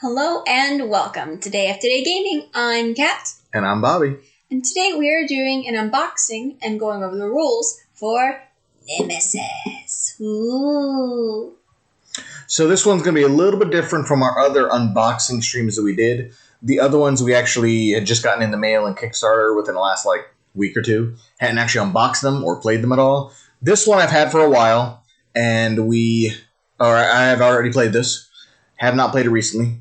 Hello and welcome to Day After Day Gaming. I'm Kat. And I'm Bobby. And today we are doing an unboxing and going over the rules for Nemesis. Ooh. So this one's going to be a little bit different from our other unboxing streams that we did. The other ones we actually had just gotten in the mail and Kickstarter within the last week or two. Hadn't actually unboxed them or played them at all. This one I've had for a while, and I have already played this. Have not played it recently.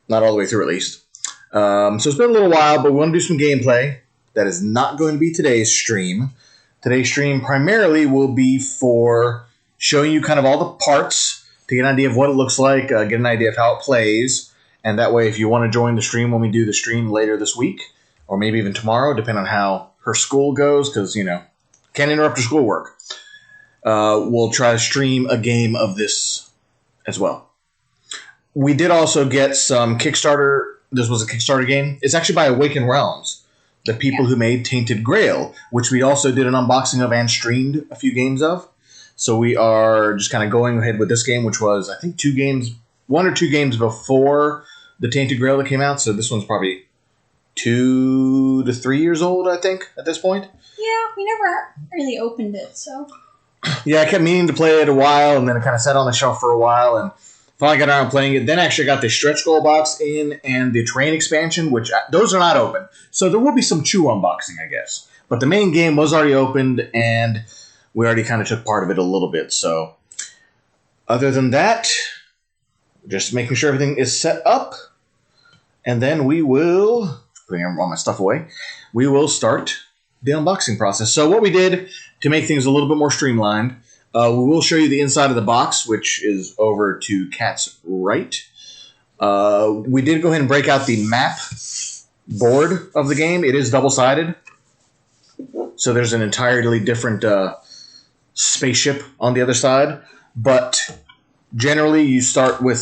Not all the way through, at least. So it's been a little while, but we want to do some gameplay. That is not going to be today's stream. Today's stream primarily will be for showing you kind of all the parts to get an idea of what it looks like, get an idea of how it plays, and that way if you want to join the stream when we do the stream later this week, or maybe even tomorrow, depending on how her school goes, because, can't interrupt her schoolwork. We'll try to stream a game of this as well. We did also get some Kickstarter. This was a Kickstarter game. It's actually by Awakened Realms, the people who made Tainted Grail, which we also did an unboxing of and streamed a few games of. So we are just kind of going ahead with this game, which was, I think, one or two games before the Tainted Grail that came out. So this one's probably 2 to 3 years old, I think, at this point. Yeah, we never really opened it, so. Yeah, I kept meaning to play it a while, and then it kind of sat on the shelf for a while, and finally got around playing it. Then actually got the stretch goal box in and the terrain expansion, which those are not open. So there will be some chew unboxing, I guess. But the main game was already opened, and we already kind of took part of it a little bit. So other than that, just making sure everything is set up. And then we will, putting all my stuff away, we will start the unboxing process. So what we did to make things a little bit more streamlined, we will show you the inside of the box, which is over to Kat's right. We did go ahead and break out the map board of the game. It is double-sided. So there's an entirely different spaceship on the other side. But generally, you start with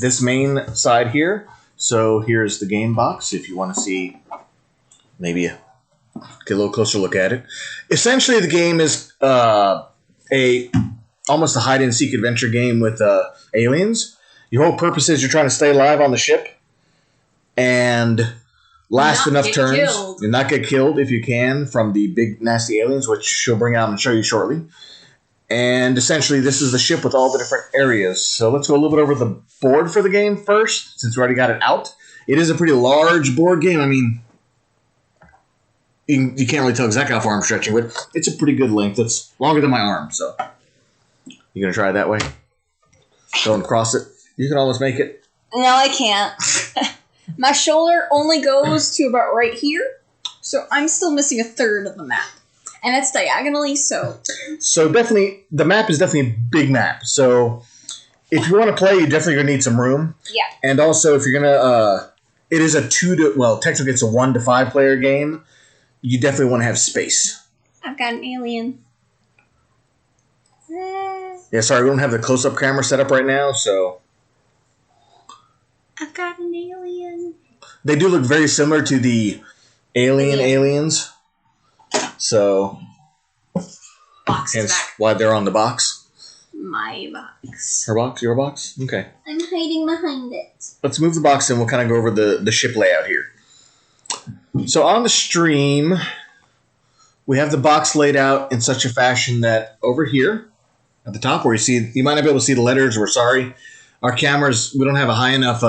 this main side here. So here's the game box, if you want to see, maybe get a little closer look at it. Essentially, the game is almost a hide-and-seek adventure game with aliens. Your whole purpose is you're trying to stay alive on the ship and last enough turns and not get killed if you can from the big nasty aliens, which she'll bring out and show you shortly. And essentially, this is the ship with all the different areas. So let's go a little bit over the board for the game first, since we already got it out. It is a pretty large board game. I mean, you can't really tell exactly how far I'm stretching, but it's a pretty good length. It's longer than my arm, so. You gonna try it that way? Don't cross it. You can almost make it. No, I can't. My shoulder only goes to about right here, so I'm still missing a third of the map. And it's diagonally, so. So definitely, the map is definitely a big map. So if you want to play, you're definitely going to need some room. Yeah. And also, if you're going to, it is technically it's a 1 to 5 player game. You definitely want to have space. I've got an alien. Yeah, sorry, we don't have the close-up camera set up right now, so. I've got an alien. They do look very similar to the aliens. So. Box is hence back. why they're on the box. My box. Her box? Your box? Okay. I'm hiding behind it. Let's move the box and we'll kind of go over the ship layout here. So on the stream, we have the box laid out in such a fashion that over here at the top where you might not be able to see the letters. We're sorry. Our cameras, we don't have a high enough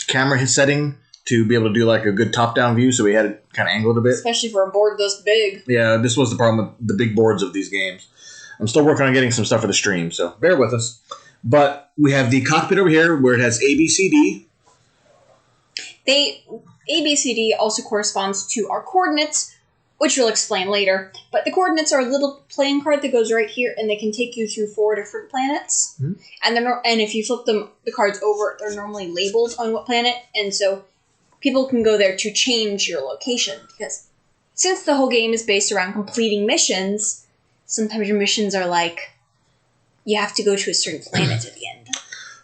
camera setting to be able to do a good top-down view, so we had it kind of angled a bit. Especially for a board this big. Yeah, this was the problem with the big boards of these games. I'm still working on getting some stuff for the stream, so bear with us. But we have the cockpit over here where it has A, B, C, D. ABCD also corresponds to our coordinates, which we'll explain later. But the coordinates are a little playing card that goes right here, and they can take you to 4 different planets. Mm-hmm. And if you flip the cards over, they're normally labeled on what planet, and so people can go there to change your location. Because since the whole game is based around completing missions, sometimes your missions are you have to go to a certain planet at the end.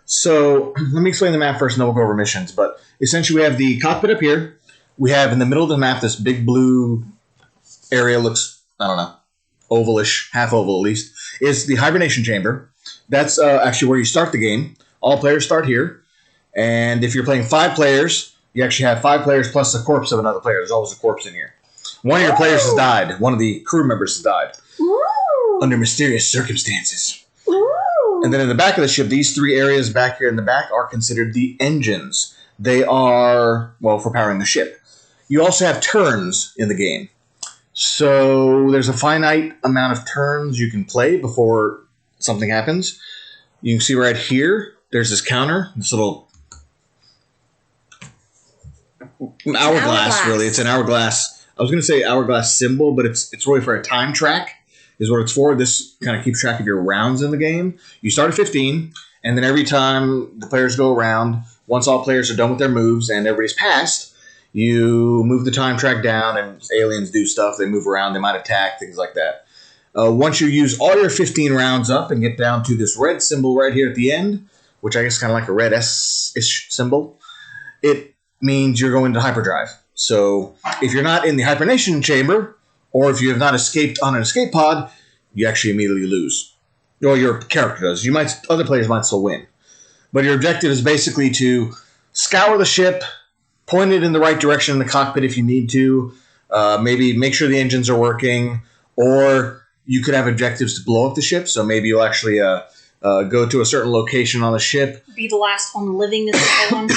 So let me explain the map first, and then we'll go over missions. But essentially, we have the cockpit up here. We have in the middle of the map this big blue area. Looks, I don't know, ovalish, half oval at least. Is the hibernation chamber. That's actually where you start the game. All players start here. And if you're playing 5 players, you actually have 5 players plus the corpse of another player. There's always a corpse in here. One of your players has died. One of the crew members has died. Ooh. Under mysterious circumstances. Ooh. And then in the back of the ship, these 3 areas back here in the back are considered the engines. They are, well, for powering the ship. You also have turns in the game. So there's a finite amount of turns you can play before something happens. You can see right here, there's this counter, this little hourglass, really. It's an hourglass. I was going to say hourglass symbol, but it's really for a time track is what it's for. This kind of keeps track of your rounds in the game. You start at 15, and then every time the players go around, once all players are done with their moves and everybody's passed, you move the time track down, and aliens do stuff. They move around. They might attack, things like that. Once you use all your 15 rounds up and get down to this red symbol right here at the end, which I guess is kind of like a red S-ish symbol, it means you're going to hyperdrive. So if you're not in the hibernation chamber, or if you have not escaped on an escape pod, you actually immediately lose. Or your character does. Other players might still win. But your objective is basically to scour the ship, point it in the right direction in the cockpit if you need to, maybe make sure the engines are working, or you could have objectives to blow up the ship. So maybe you'll actually go to a certain location on the ship. Be the last one living this one.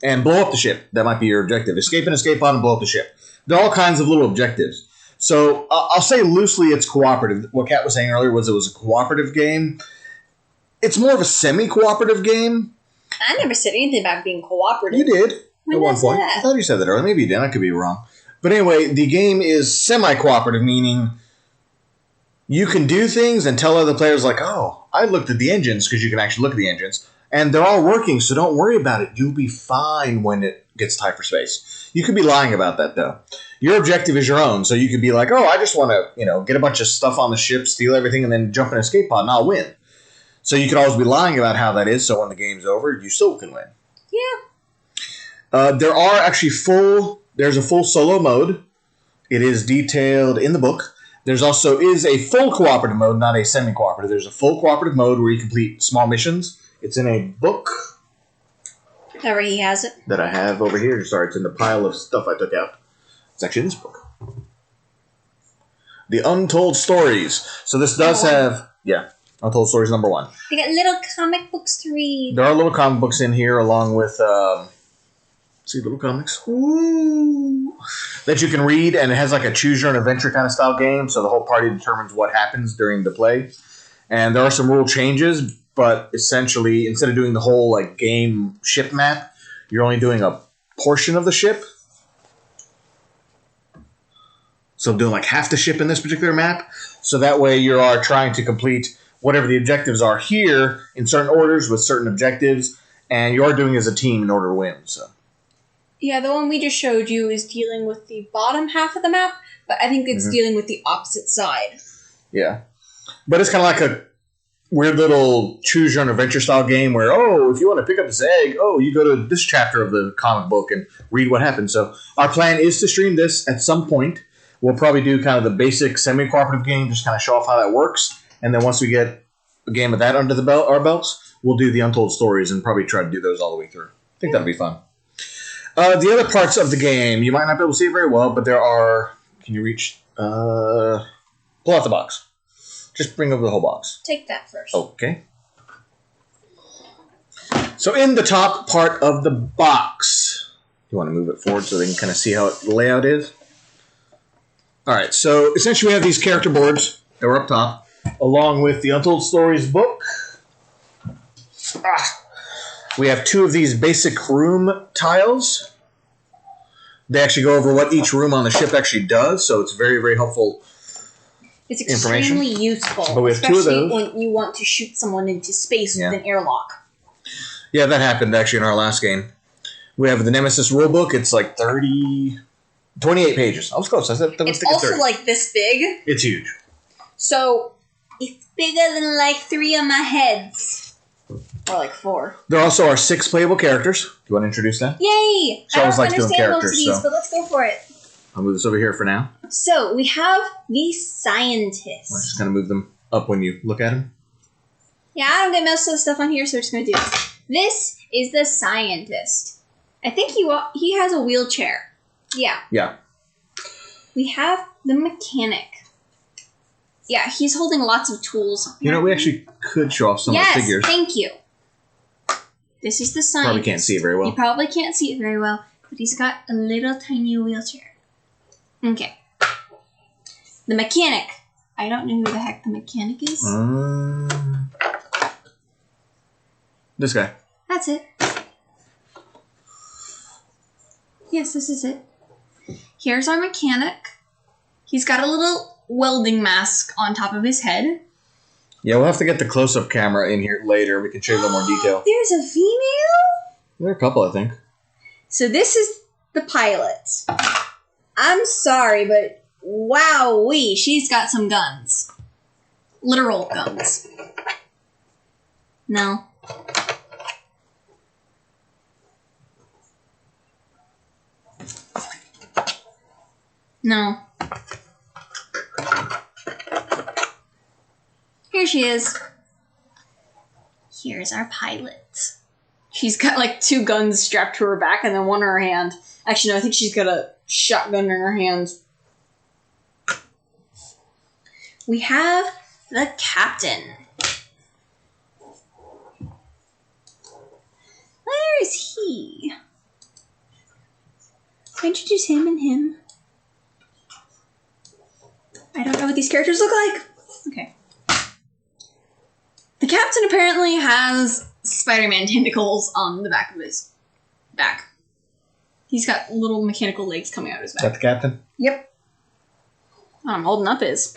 And blow up the ship. That might be your objective. Escape an escape pod and blow up the ship. There are all kinds of little objectives. So I'll say loosely it's cooperative. What Kat was saying earlier was it was a cooperative game. It's more of a semi-cooperative game. I never said anything about being cooperative. You did when at one point. I thought you said that earlier. Maybe you did. I could be wrong. But anyway, the game is semi-cooperative, meaning you can do things and tell other players like, oh, I looked at the engines, because you can actually look at the engines. And they're all working, so don't worry about it. You'll be fine when it gets to hyperspace. You could be lying about that, though. Your objective is your own, so you could be like, oh, I just want to, get a bunch of stuff on the ship, steal everything, and then jump in an escape pod, and I'll win. So you could always be lying about how that is, so when the game's over, you still can win. Yeah. There are actually there's a full solo mode. It is detailed in the book. There's also is a full cooperative mode, not a semi-cooperative. There's a full cooperative mode where you complete small missions. It's in a book. Where he has it. That I have over here. Sorry, it's in the pile of stuff I took out. It's actually in this book. The Untold Stories. So this does have, Untold Stories #1. They got little comic books to read. There are little comic books in here along with, little comics. Ooh. That you can read, and it has like a choose your own adventure kind of style game, so the whole party determines what happens during the play. And there are some rule changes, but essentially, instead of doing the whole game ship map, you're only doing a portion of the ship. So I'm doing half the ship in this particular map. So that way you are trying to complete whatever the objectives are here in certain orders with certain objectives, and you are doing as a team in order to win. So. Yeah, the one we just showed you is dealing with the bottom half of the map, but I think it's dealing with the opposite side. Yeah. But it's kind of like a weird little choose your own adventure style game where, if you want to pick up this egg, you go to this chapter of the comic book and read what happened. So our plan is to stream this at some point. We'll probably do kind of the basic semi-cooperative game, just kind of show off how that works. And then once we get a game of that under our belts, we'll do the Untold Stories and probably try to do those all the way through. I think that'll be fun. The other parts of the game, you might not be able to see it very well, but there are... Can you reach... pull out the box. Just bring over the whole box. Take that first. Okay. So in the top part of the box, you want to move it forward so they can kind of see how the layout is? All right, so essentially we have these character boards that were up top, along with the Untold Stories book. We have 2 of these basic room tiles. They actually go over what each room on the ship actually does, so it's very, very helpful. It's extremely useful, but we have 2 of especially those. when you want to shoot someone into space with an airlock. Yeah, that happened actually in our last game. We have the Nemesis rulebook. It's 28 pages. I was close. It's also 30. This big. It's huge. So it's bigger than 3 of my heads. Or 4. There also are 6 playable characters. Do you want to introduce them? Yay! She always likes doing characters, most of these, but let's go for it. I'll move this over here for now. So we have the scientist. We're just going to move them up when you look at them. Yeah, I don't get most of the stuff on here, so we're just going to do this. This is the scientist. I think he has a wheelchair. Yeah. Yeah. We have the mechanic. Yeah, he's holding lots of tools. You know, we actually could show off some of the figures. Yes, thank you. This is the scientist. Probably can't see it very well. You probably can't see it very well, but he's got a little tiny wheelchair. Okay. The mechanic. I don't know who the heck the mechanic is. This guy. That's it. Yes, this is it. Here's our mechanic. He's got a little welding mask on top of his head. Yeah, we'll have to get the close-up camera in here later. We can show you a little more detail. There's a female? There are a couple, I think. So this is the pilot. I'm sorry, but wowee, she's got some guns. Literal guns. No. No. Here she is. Here's our pilot. She's got like 2 guns strapped to her back and then one in her hand. Actually, no, I think she's got a shotgun in her hand. We have the captain. Where is he? Can I introduce him and him? I don't know what these characters look like. Okay. The captain apparently has Spider-Man tentacles on the back of his back. He's got little mechanical legs coming out of his back. Is that the captain? Yep. I'm holding up his.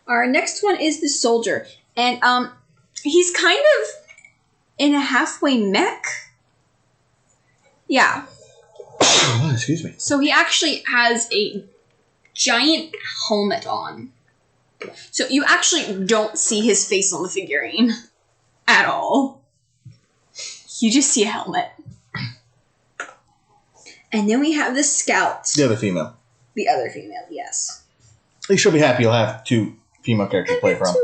Our next one is the soldier. And he's kind of in a halfway mech. Yeah. Oh, excuse me. So he actually has a giant helmet on. So you actually don't see his face on the figurine at all. You just see a helmet. And then we have the scout. The other female. The other female, yes. At least she'll be happy you'll have 2 female characters to play from.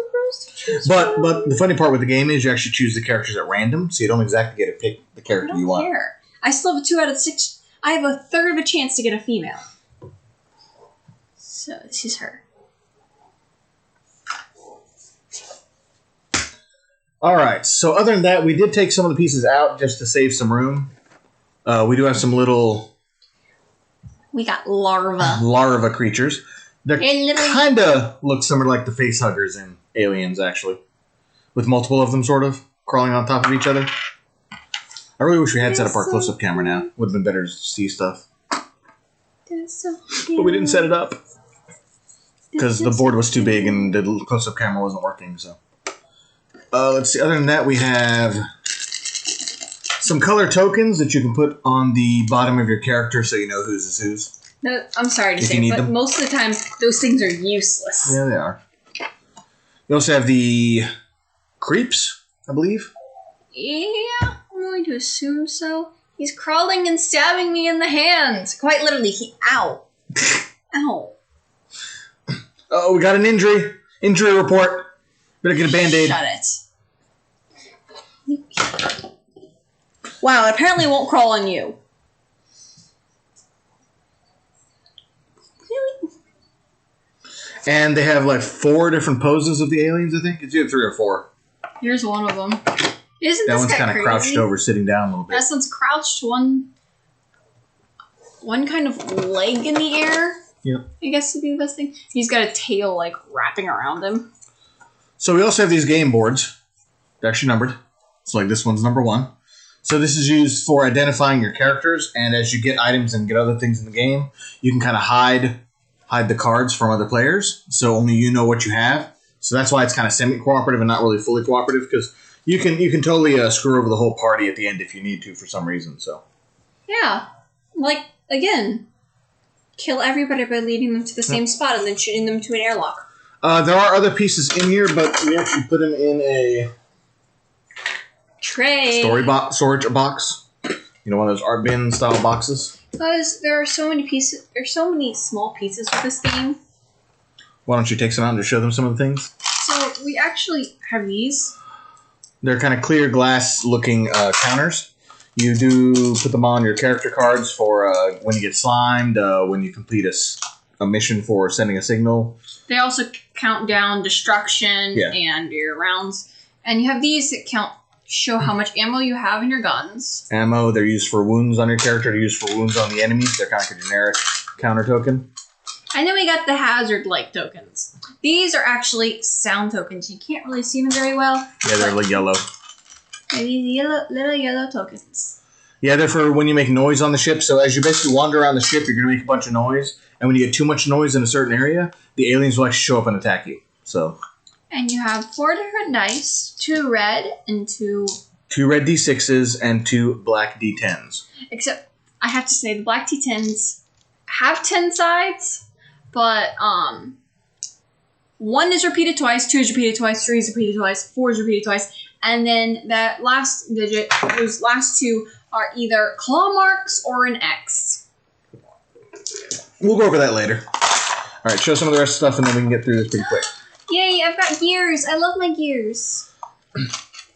But the funny part with the game is you actually choose the characters at random, so you don't exactly get to pick the character you want. I don't care. I still have a 2 out of 6. I have a third of a chance to get a female. So this is her. Alright, so other than that, we did take some of the pieces out just to save some room. We do have some little... We got larva creatures. They kind of look similar like the face huggers in Aliens, actually. With multiple of them, sort of, crawling on top of each other. I really wish we had set up our close-up camera now. Would have been better to see stuff. So but we didn't set it up. Because the board was too big and the close-up camera wasn't working, so... let's see. Other than that, we have some color tokens that you can put on the bottom of your character so you know whose is whose. No, I'm sorry to say, but most of the time, those things are useless. Yeah, they are. You also have the creeps, I believe. Yeah, I'm going to assume so. He's crawling and stabbing me in the hand. Quite literally, ow. Ow. Oh, we got an injury. Injury report. Better get a Band-Aid. Shut it. Wow, it apparently won't crawl on you. Really? And they have like 4 different poses of the aliens, I think. It's either 3 or 4. Here's one of them. Isn't that this one's kind of crouched over, sitting down a little bit. That one's crouched, one kind of leg in the air. Yep. I guess would be the best thing. He's got a tail like wrapping around him. So we also have these game boards. They're actually numbered. So like this one's number 1. So this is used for identifying your characters, and as you get items and get other things in the game, you can kind of hide the cards from other players, so only you know what you have. So that's why it's kind of semi-cooperative and not really fully cooperative, because you can totally screw over the whole party at the end if you need to for some reason. So yeah, like again, kill everybody by leading them to the same spot and then shooting them to an airlock. There are other pieces in here, but we actually put them in a tray storage box. You know, one of those art bin style boxes. Because there are so many pieces. There's so many small pieces with this game. Why don't you take some out and show them some of the things? So we actually have these. They're kind of clear glass-looking counters. You do put them on your character cards for when you get slimed, when you complete a mission for sending a signal. They also count down destruction and your rounds. And you have these that show how much ammo you have in your guns. Ammo, they're used for wounds on your character, they're used for wounds on the enemies. They're kind of like a generic counter token. And then we got the hazard-like tokens. These are actually sound tokens. You can't really see them very well. Yeah, they're like yellow. They're these little yellow tokens. Yeah, they're for when you make noise on the ship. So as you basically wander around the ship, you're going to make a bunch of noise. And when you get too much noise in a certain area, the aliens will actually show up and attack you. So. And you have 4 different dice. 2 red and 2... 2 red D6s and 2 black D10s. Except, I have to say, the black D10s have 10 sides. But, 1 is repeated twice, 2 is repeated twice, 3 is repeated twice, 4 is repeated twice. And then that last digit, those last 2... are either claw marks or an X. We'll go over that later. All right, show some of the rest of the stuff, and then we can get through this pretty quick. Yay, I've got gears. I love my gears.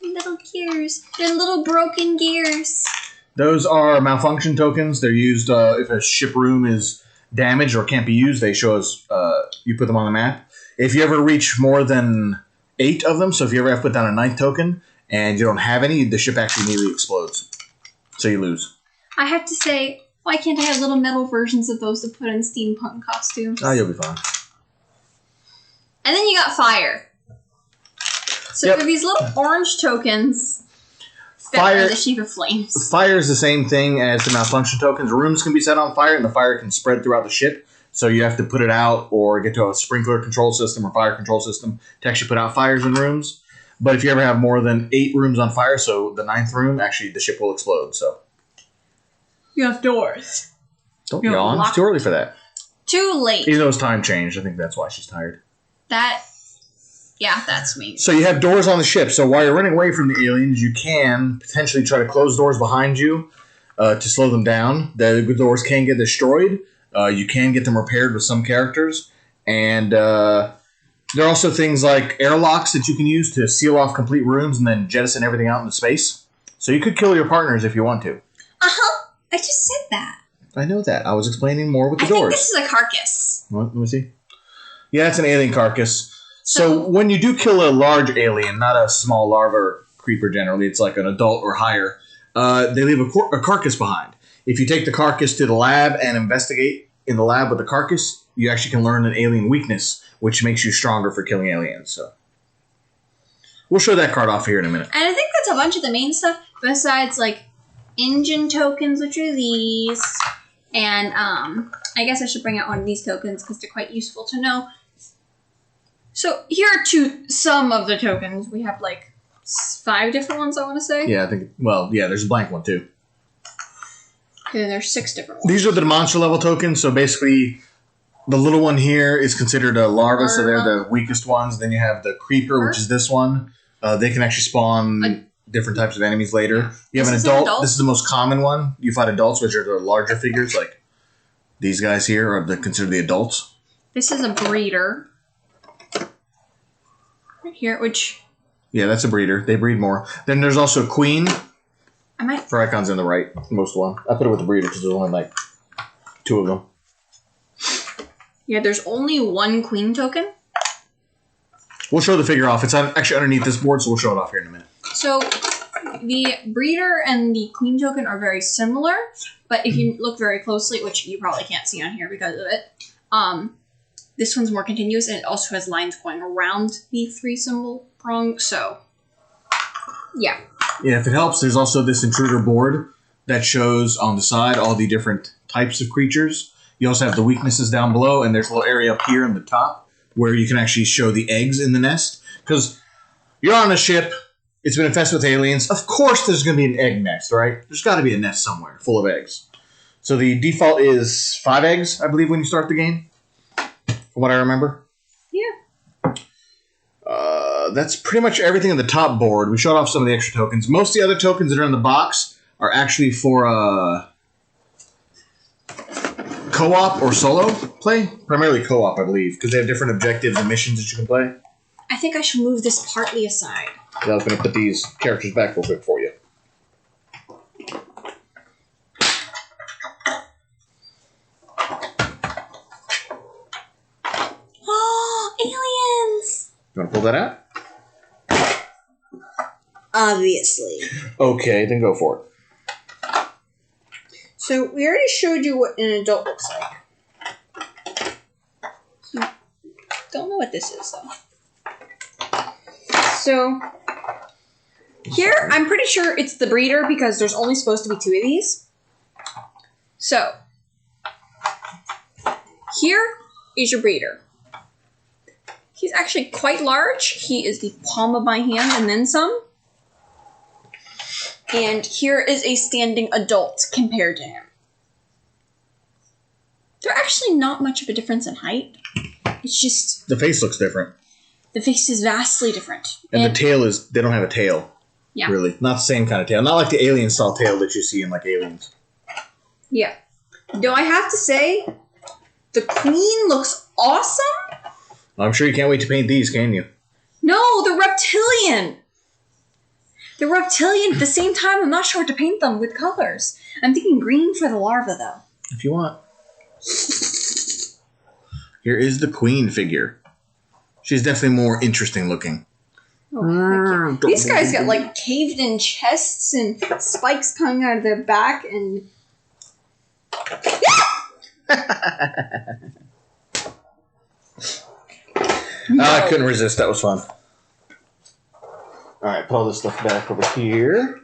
Little gears. They're little broken gears. Those are malfunction tokens. They're used if a ship room is damaged or can't be used. They show us, you put them on the map. If you ever reach more than 8 of them, so if you ever have to put down a 9th token, and you don't have any, the ship actually immediately explodes. So you lose. I have to say, why can't I have little metal versions of those to put in steampunk costumes? Oh, you'll be fine. And then you got fire. So for these little orange tokens that are the sheep of flames. Fire is the same thing as the malfunction tokens. Rooms can be set on fire, and the fire can spread throughout the ship. So you have to put it out or get to a sprinkler control system or fire control system to actually put out fires in rooms. But if you ever have more than 8 rooms on fire, so the 9th room, actually the ship will explode. So you have doors. Don't yawn. It's too early for that. Too late. Even though it's time changed, I think that's why she's tired. Yeah, that's me. So you have doors on the ship. So while you're running away from the aliens, you can potentially try to close doors behind you to slow them down. The doors can get destroyed. You can get them repaired with some characters. And there are also things like airlocks that you can use to seal off complete rooms and then jettison everything out into space. So you could kill your partners if you want to. Uh-huh. I just said that. I know that. I was explaining more with the doors. I think this is a carcass. Let me see. Yeah, it's an alien carcass. So when you do kill a large alien, not a small larva or creeper generally, it's like an adult or higher, they leave a carcass behind. If you take the carcass to the lab and investigate in the lab with the carcass, you actually can learn an alien weakness, which makes you stronger for killing aliens. So we'll show that card off here in a minute. And I think that's a bunch of the main stuff, besides like engine tokens, which are these. And I guess I should bring out one of these tokens because they're quite useful to know. So here are some of the tokens. We have like 5 different ones, I want to say. Yeah, I think, well, yeah, there's a blank one too. Okay, there's 6 different ones. These are the monster level tokens, so basically the little one here is considered a larva, so they're the weakest ones. Then you have the creeper, which is this one. They can actually spawn different types of enemies later. You have an adult. This is the most common one. You fight adults, which are the larger figures, like these guys here are considered the adults. This is a breeder. Right here, which... Yeah, that's a breeder. They breed more. Then there's also a queen. For icons in the right, most one. I put it with the breeder because there's only like 2 of them. Yeah, there's only 1 queen token. We'll show the figure off. It's actually underneath this board, so we'll show it off here in a minute. So the breeder and the queen token are very similar, but if you look very closely, which you probably can't see on here because of it, this one's more continuous, and it also has lines going around the 3 symbol prong, so yeah. Yeah, if it helps, there's also this intruder board that shows on the side all the different types of creatures. You also have the weaknesses down below, and there's a little area up here in the top where you can actually show the eggs in the nest. Because you're on a ship, it's been infested with aliens. Of course there's going to be an egg nest, right? There's got to be a nest somewhere full of eggs. So the default is 5 eggs, I believe, when you start the game. From what I remember. Yeah. That's pretty much everything in the top board. We showed off some of the extra tokens. Most of the other tokens that are in the box are actually for co-op or solo play. Primarily co-op, I believe, because they have different objectives and missions that you can play. I think I should move this partly aside. I was going to put these characters back real quick for you. Oh, aliens! You want to pull that out? Obviously. Okay, then go for it. So, we already showed you what an adult looks like. Don't know what this is, though. So, here, I'm pretty sure it's the breeder because there's only supposed to be 2 of these. So, here is your breeder. He's actually quite large. He is the palm of my hand and then some. And here is a standing adult compared to him. They're actually not much of a difference in height. It's just... The face looks different. The face is vastly different. And the tail is... They don't have a tail. Yeah. Really. Not the same kind of tail. Not like the alien-style tail that you see in, like, Aliens. Yeah. Though I have to say, the queen looks awesome. I'm sure you can't wait to paint these, can you? No, the reptilian. The reptilian at the same time, I'm not sure what to paint them with colors. I'm thinking green for the larva, though. If you want. Here is the queen figure. She's definitely more interesting looking. Oh, heck yeah. These guys got like caved in chests and spikes coming out of their back and... No. I couldn't resist. That was fun. Alright, pull this stuff back over here.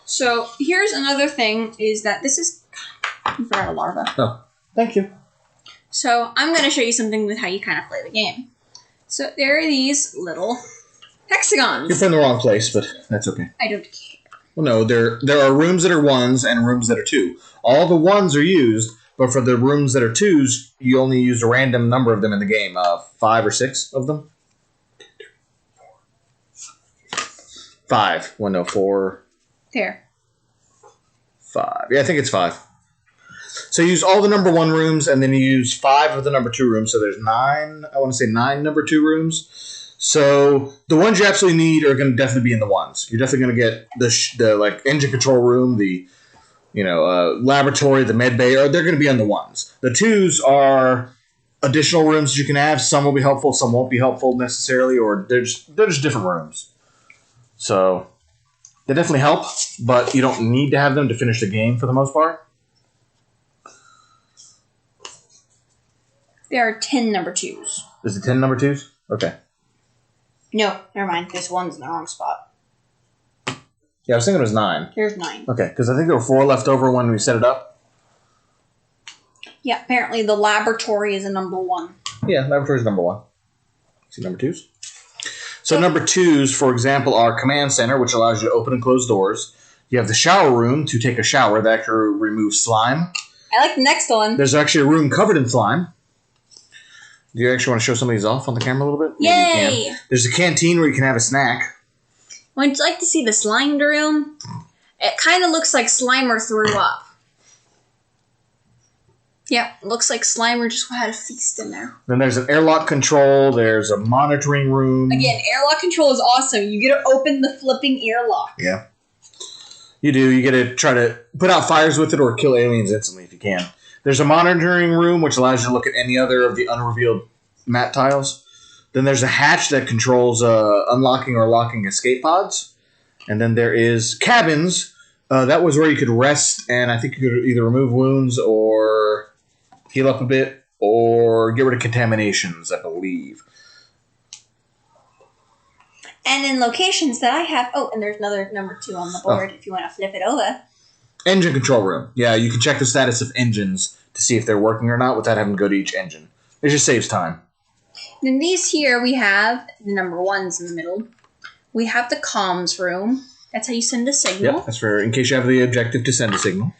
So, here's another thing, is that this is... You forgot a larva. Oh, thank you. So, I'm going to show you something with how you kind of play the game. So, there are these little hexagons. You're from the wrong place, but that's okay. I don't care. Well, no, there are rooms that are 1s and rooms that are 2. All the 1s are used, but for the rooms that are 2s, you only use a random number of them in the game. 5 or 6 of them? 5. 1, no, 4. There. 5. Yeah, I think it's 5. So you use all the number 1 rooms, and then you use 5 of the number 2 rooms. So there's 9, I want to say 9 number 2 rooms. So the ones you absolutely need are going to definitely be in the 1s. You're definitely going to get the like engine control room, the laboratory, the med bay, or they're going to be on the 1s. The 2s are additional rooms that you can have. Some will be helpful, some won't be helpful necessarily, or they're just different rooms. So they definitely help, but you don't need to have them to finish the game for the most part. There are 10 number 2s. Is it 10 number 2s? Okay. No, never mind. There's 1's in the wrong spot. Yeah, I was thinking it was 9. There's 9. Okay, because I think there were 4 left over when we set it up. Yeah, apparently the laboratory is a number 1. Yeah, laboratory is number 1. See number 2s? So number 2s, for example, are command center, which allows you to open and close doors. You have the shower room to take a shower that actually removes slime. I like the next one. There's actually a room covered in slime. Do you actually want to show some of these off on the camera a little bit? Yay! There's a canteen where you can have a snack. Would you like to see the slime room? It kind of looks like Slimer threw up. Yeah, looks like Slimer just had a feast in there. Then there's an airlock control. There's a monitoring room. Again, airlock control is awesome. You get to open the flipping airlock. Yeah. You do. You get to try to put out fires with it or kill aliens instantly if you can. There's a monitoring room, which allows you to look at any other of the unrevealed map tiles. Then there's a hatch that controls unlocking or locking escape pods. And then there is cabins. That was where you could rest, and I think you could either remove wounds or heal up a bit or get rid of contaminations, I believe. And in locations that I have... Oh, and there's another number 2 on the board if you want to flip it over. Engine control room. Yeah, you can check the status of engines to see if they're working or not without having to go to each engine. It just saves time. Then these here, we have the number 1s in the middle. We have the comms room. That's how you send a signal. Yep, that's for in case you have the objective to send a signal.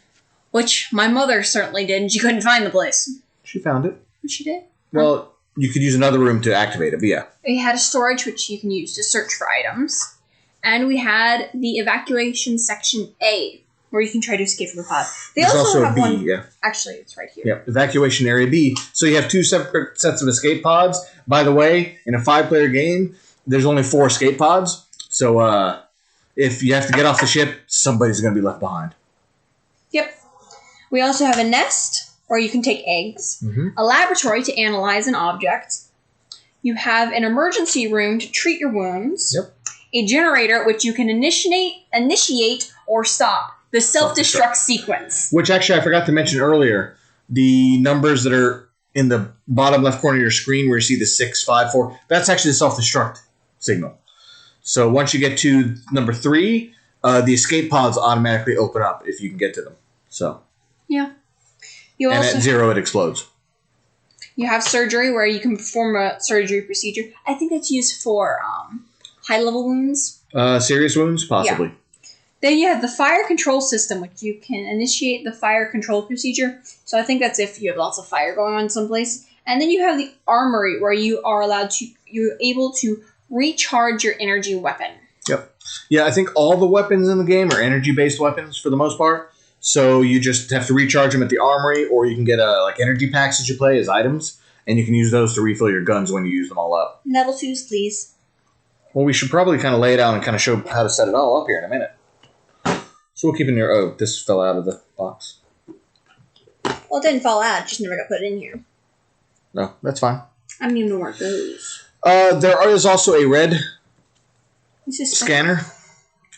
Which my mother certainly did, and she couldn't find the place. She found it. She did? Well, you could use another room to activate it, but yeah. We had a storage which you can use to search for items. And we had the evacuation section A, where you can try to escape from the pod. There's also have a B, one. yeah. Actually, it's right here. Yep, evacuation area B. So you have 2 separate sets of escape pods. By the way, in a 5-player game, there's only 4 escape pods. So if you have to get off the ship, somebody's going to be left behind. Yep. We also have a nest, where you can take eggs, a laboratory to analyze an object. You have an emergency room to treat your wounds, a generator which you can initiate or stop. The self-destruct sequence. Which actually I forgot to mention earlier. The numbers that are in the bottom left corner of your screen where you see the 6, 5, 4, that's actually the self-destruct signal. So once you get to number 3, the escape pods automatically open up if you can get to them. So yeah. And at 0, it explodes. You have surgery where you can perform a surgery procedure. I think that's used for high-level wounds. Serious wounds? Possibly. Yeah. Then you have the fire control system, which you can initiate the fire control procedure. So I think that's if you have lots of fire going on someplace. And then you have the armory, where you're able to recharge your energy weapon. Yep. Yeah, I think all the weapons in the game are energy-based weapons for the most part. So you just have to recharge them at the armory, or you can get energy packs that you play as items, and you can use those to refill your guns when you use them all up. Level 2s, please. Well, we should probably kind of lay it out and kind of show how to set it all up here in a minute. So we'll keep in your... Oh, this fell out of the box. Well, it didn't fall out. It just never got put in here. No, that's fine. I don't even know where it goes. There is also a red scanner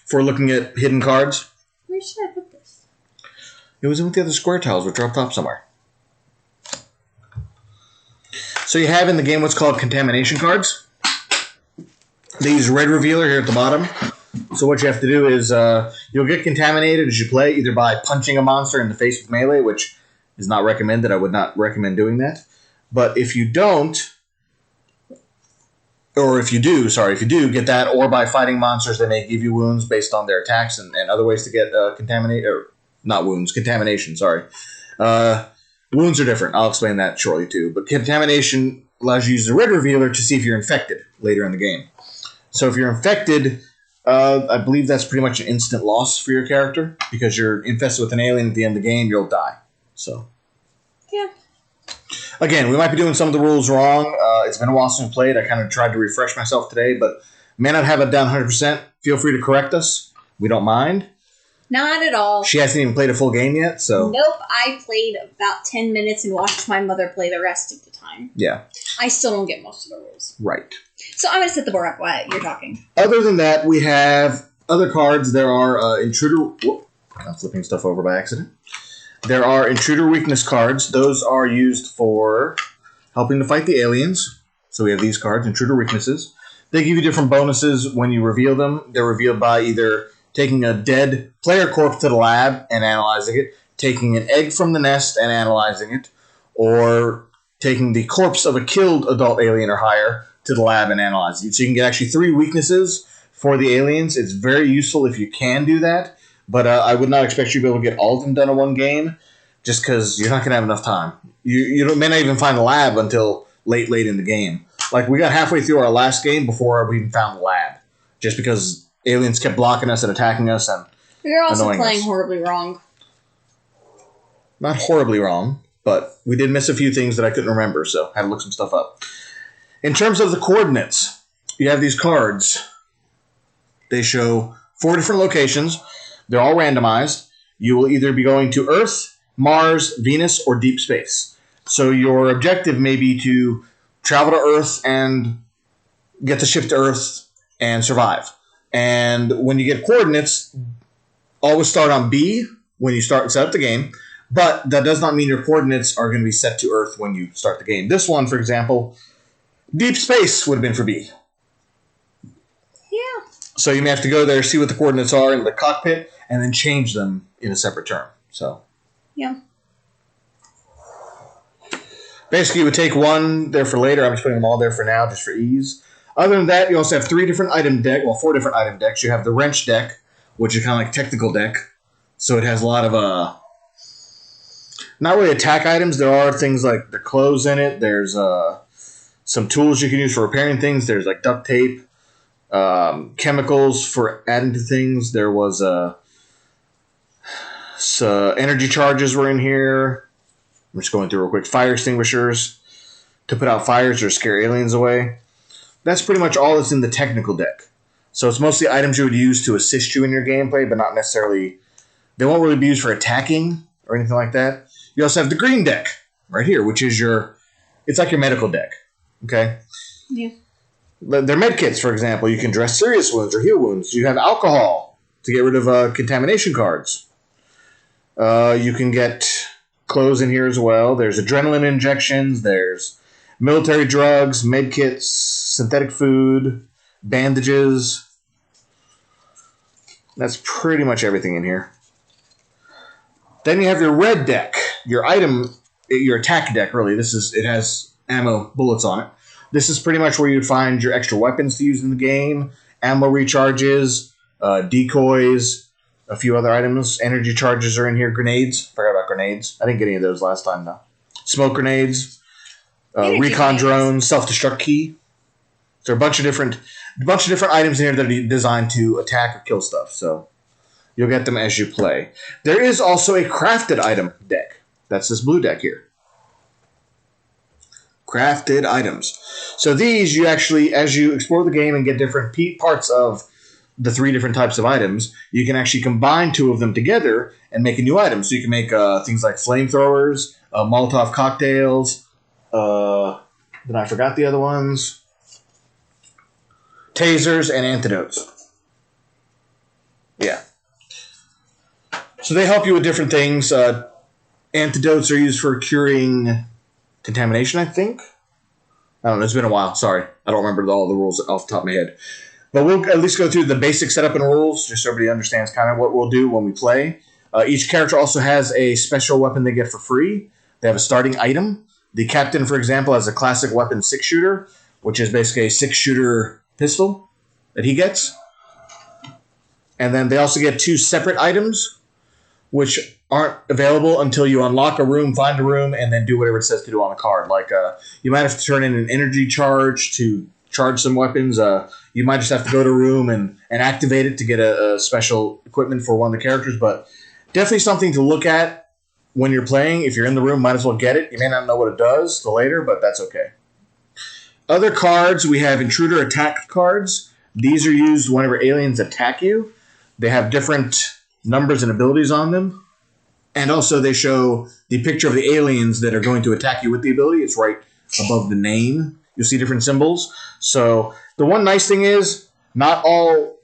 for looking at hidden cards. Where should I put this? It was in with the other square tiles, which are up top somewhere. So you have in the game what's called contamination cards. They use red revealer here at the bottom. So what you have to do is you'll get contaminated as you play, either by punching a monster in the face with melee, which is not recommended. I would not recommend doing that. But if you don't, or if you do get that, or by fighting monsters that may give you wounds based on their attacks and other ways to get contamination, sorry. Wounds are different. I'll explain that shortly too. But contamination allows you to use the red revealer to see if you're infected later in the game. So if you're infected... I believe that's pretty much an instant loss for your character, because you're infested with an alien at the end of the game, you'll die. So, yeah. Again, we might be doing some of the rules wrong. It's been a while since we played. I kind of tried to refresh myself today, but may not have it down 100%. Feel free to correct us. We don't mind. Not at all. She hasn't even played a full game yet, so... Nope, I played about 10 minutes and watched my mother play the rest of the time. Yeah. I still don't get most of the rules. Right. So I'm going to set the board up while you're talking. Other than that, we have other cards. There are intruder... Whoop, I'm flipping stuff over by accident. There are intruder weakness cards. Those are used for helping to fight the aliens. So we have these cards, intruder weaknesses. They give you different bonuses when you reveal them. They're revealed by either taking a dead player corpse to the lab and analyzing it, taking an egg from the nest and analyzing it, or taking the corpse of a killed adult alien or higher to the lab and analyzing it. So you can get actually 3 weaknesses for the aliens. It's very useful if you can do that, but I would not expect you to be able to get all of them done in one game, just because you're not going to have enough time. You may not even find the lab until late in the game. Like, we got halfway through our last game before we even found the lab, just because aliens kept blocking us and attacking us and You're also playing us. horribly wrong. Not horribly wrong, but we did miss a few things that I couldn't remember, so I had to look some stuff up. In terms of the coordinates, you have these cards. They show 4 different locations. They're all randomized. You will either be going to Earth, Mars, Venus, or deep space. So your objective may be to travel to Earth and get the ship to Earth and survive. And when you get coordinates, always start on B when you start and set up the game. But that does not mean your coordinates are going to be set to Earth when you start the game. This one, for example, deep space would have been for B. Yeah. So you may have to go there, see what the coordinates are in the cockpit, and then change them in a separate term. So. Yeah. Basically, you would take one there for later. I'm just putting them all there for now, just for ease. Other than that, you also have 4 different item decks. You have the wrench deck, which is kind of like technical deck. So it has a lot of, not really attack items. There are things like the clothes in it. There's some tools you can use for repairing things. There's like duct tape, chemicals for adding to things. There was energy charges were in here. I'm just going through real quick. Fire extinguishers to put out fires or scare aliens away. That's pretty much all that's in the technical deck. So it's mostly items you would use to assist you in your gameplay, but not necessarily... They won't really be used for attacking or anything like that. You also have the green deck right here, which is your... It's like your medical deck. Okay? Yeah. They're med kits, for example. You can dress serious wounds or heal wounds. You have alcohol to get rid of contamination cards. You can get clothes in here as well. There's adrenaline injections. There's military drugs, med kits, synthetic food, bandages. That's pretty much everything in here. Then you have your red deck, your attack deck, really. It has ammo, bullets on it. This is pretty much where you'd find your extra weapons to use in the game, ammo recharges, decoys, a few other items. Energy charges are in here. Grenades. Forgot about grenades. I didn't get any of those last time, though. Smoke grenades, recon drones, self-destruct key. So a bunch of different items in here that are designed to attack or kill stuff. So you'll get them as you play. There is also a crafted item deck. That's this blue deck here. Crafted items. So these, you actually, as you explore the game and get different parts of the 3 different types of items, you can actually combine 2 of them together and make a new item. So you can make things like flamethrowers, Molotov cocktails, then I forgot the other ones, tasers, and antidotes. Yeah. So they help you with different things. Antidotes are used for curing contamination, I think. I don't know. It's been a while. Sorry. I don't remember all the rules off the top of my head. But we'll at least go through the basic setup and rules, just so everybody understands kind of what we'll do when we play. Each character also has a special weapon they get for free. They have a starting item. The captain, for example, has a classic weapon 6-shooter, which is basically a 6-shooter pistol that he gets. And then they also get 2 separate items, which aren't available until you unlock a room, find a room, and then do whatever it says to do on the card. Like, you might have to turn in an energy charge to charge some weapons. You might just have to go to a room and activate it to get a special equipment for one of the characters. But definitely something to look at when you're playing. If you're in the room, might as well get it. You may not know what it does till later, but that's okay. Other cards, we have intruder attack cards. These are used whenever aliens attack you. They have different numbers and abilities on them. And also they show the picture of the aliens that are going to attack you with the ability. It's right above the name. You'll see different symbols. So the one nice thing is not all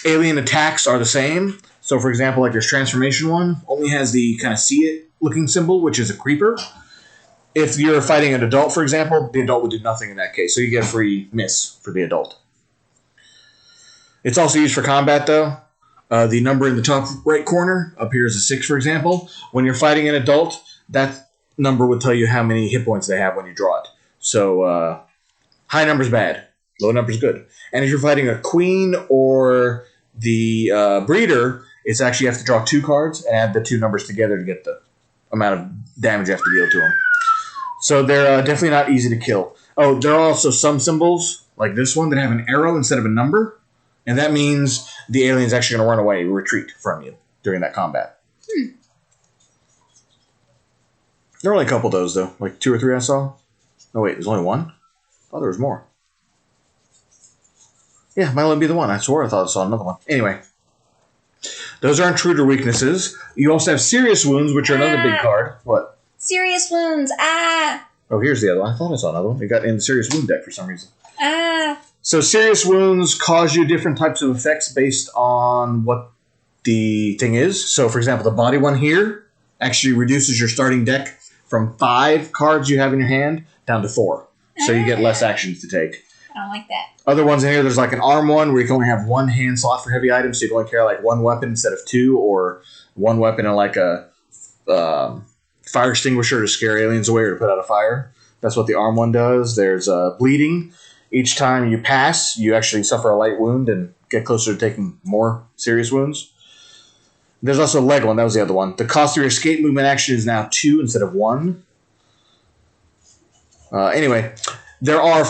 alien attacks are the same. So for example, like this transformation one only has the kind of see it looking symbol, which is a creeper. If you're fighting an adult, for example, the adult would do nothing in that case. So you get a free miss for the adult. It's also used for combat, though. The number in the top right corner up here is a 6, for example. When you're fighting an adult, that number would tell you how many hit points they have when you draw it. So high number's bad, low number's good. And if you're fighting a queen or the breeder, it's actually you have to draw 2 cards and add the 2 numbers together to get the amount of damage you have to deal to them. So they're definitely not easy to kill. Oh, there are also some symbols, like this one, that have an arrow instead of a number. And that means the alien's actually going to run away, retreat from you during that combat. There are only a couple of those, though. Like 2 or 3 I saw. Oh, wait, there's only 1? Oh, there was more. Yeah, might only be the one. I swore I thought I saw another one. Anyway. Those are intruder weaknesses. You also have serious wounds, which are another big card. What? Serious wounds. Oh, here's the other one. I thought I saw another one. It got in the serious wound deck for some reason. So serious wounds cause you different types of effects based on what the thing is. So, for example, the body one here actually reduces your starting deck from 5 cards you have in your hand down to 4. So you get less actions to take. I don't like that. Other ones in here, there's like an arm one where you can only have 1 hand slot for heavy items, so you can only carry like 1 weapon instead of 2, or 1 weapon and like a fire extinguisher to scare aliens away or to put out a fire. That's what the arm one does. There's bleeding. Each time you pass, you actually suffer a light wound and get closer to taking more serious wounds. There's also a leg one. That was the other one. The cost of your escape movement action is now 2 instead of 1. Anyway, there are...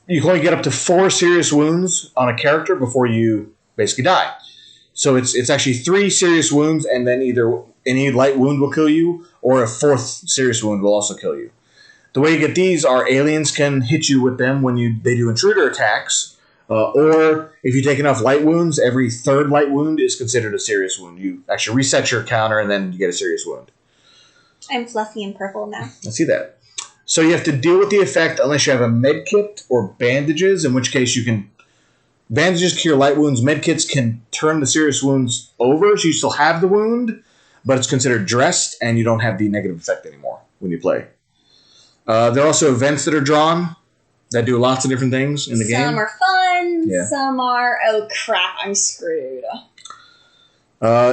You can only get up to 4 serious wounds on a character before you basically die. So it's actually 3 serious wounds, and then either any light wound will kill you, or a 4th serious wound will also kill you. The way you get these are aliens can hit you with them when they do intruder attacks, Or if you take enough light wounds, every third light wound is considered a serious wound. You actually reset your counter and then you get a serious wound. I'm fluffy and purple now. I see that. So you have to deal with the effect unless you have a med kit or bandages, in which case you can... Bandages cure light wounds. Med kits can turn the serious wounds over, so you still have the wound, but it's considered dressed, and you don't have the negative effect anymore when you play. There are also events that are drawn that do lots of different things in the game. Some are fun, some are, oh crap, I'm screwed.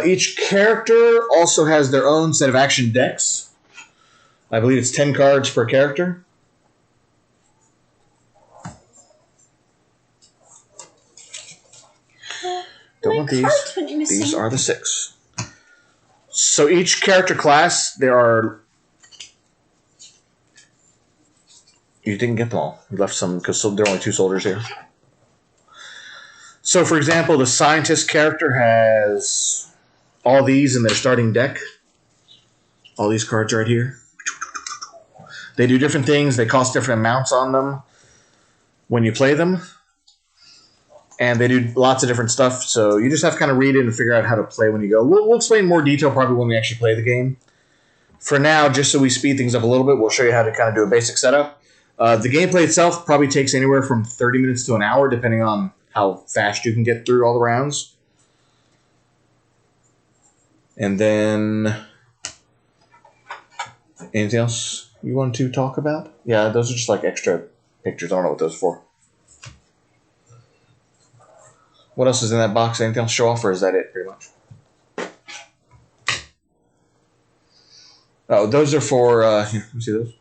Each character also has their own set of action decks. I believe it's 10 cards per character. Don't want these. These are the 6. So each character class, there are... You didn't get them all. You left some because there are only 2 soldiers here. So, for example, the scientist character has all these in their starting deck. All these cards right here. They do different things. They cost different amounts on them when you play them. And they do lots of different stuff. So you just have to kind of read it and figure out how to play when you go. We'll explain more detail probably when we actually play the game. For now, just so we speed things up a little bit, we'll show you how to kind of do a basic setup. The gameplay itself probably takes anywhere from 30 minutes to an hour, depending on how fast you can get through all the rounds. And then... Anything else you want to talk about? Yeah, those are just like extra pictures. I don't know what those are for. What else is in that box? Anything else to show off, or is that it, pretty much? Oh, those are for... here, let me see those.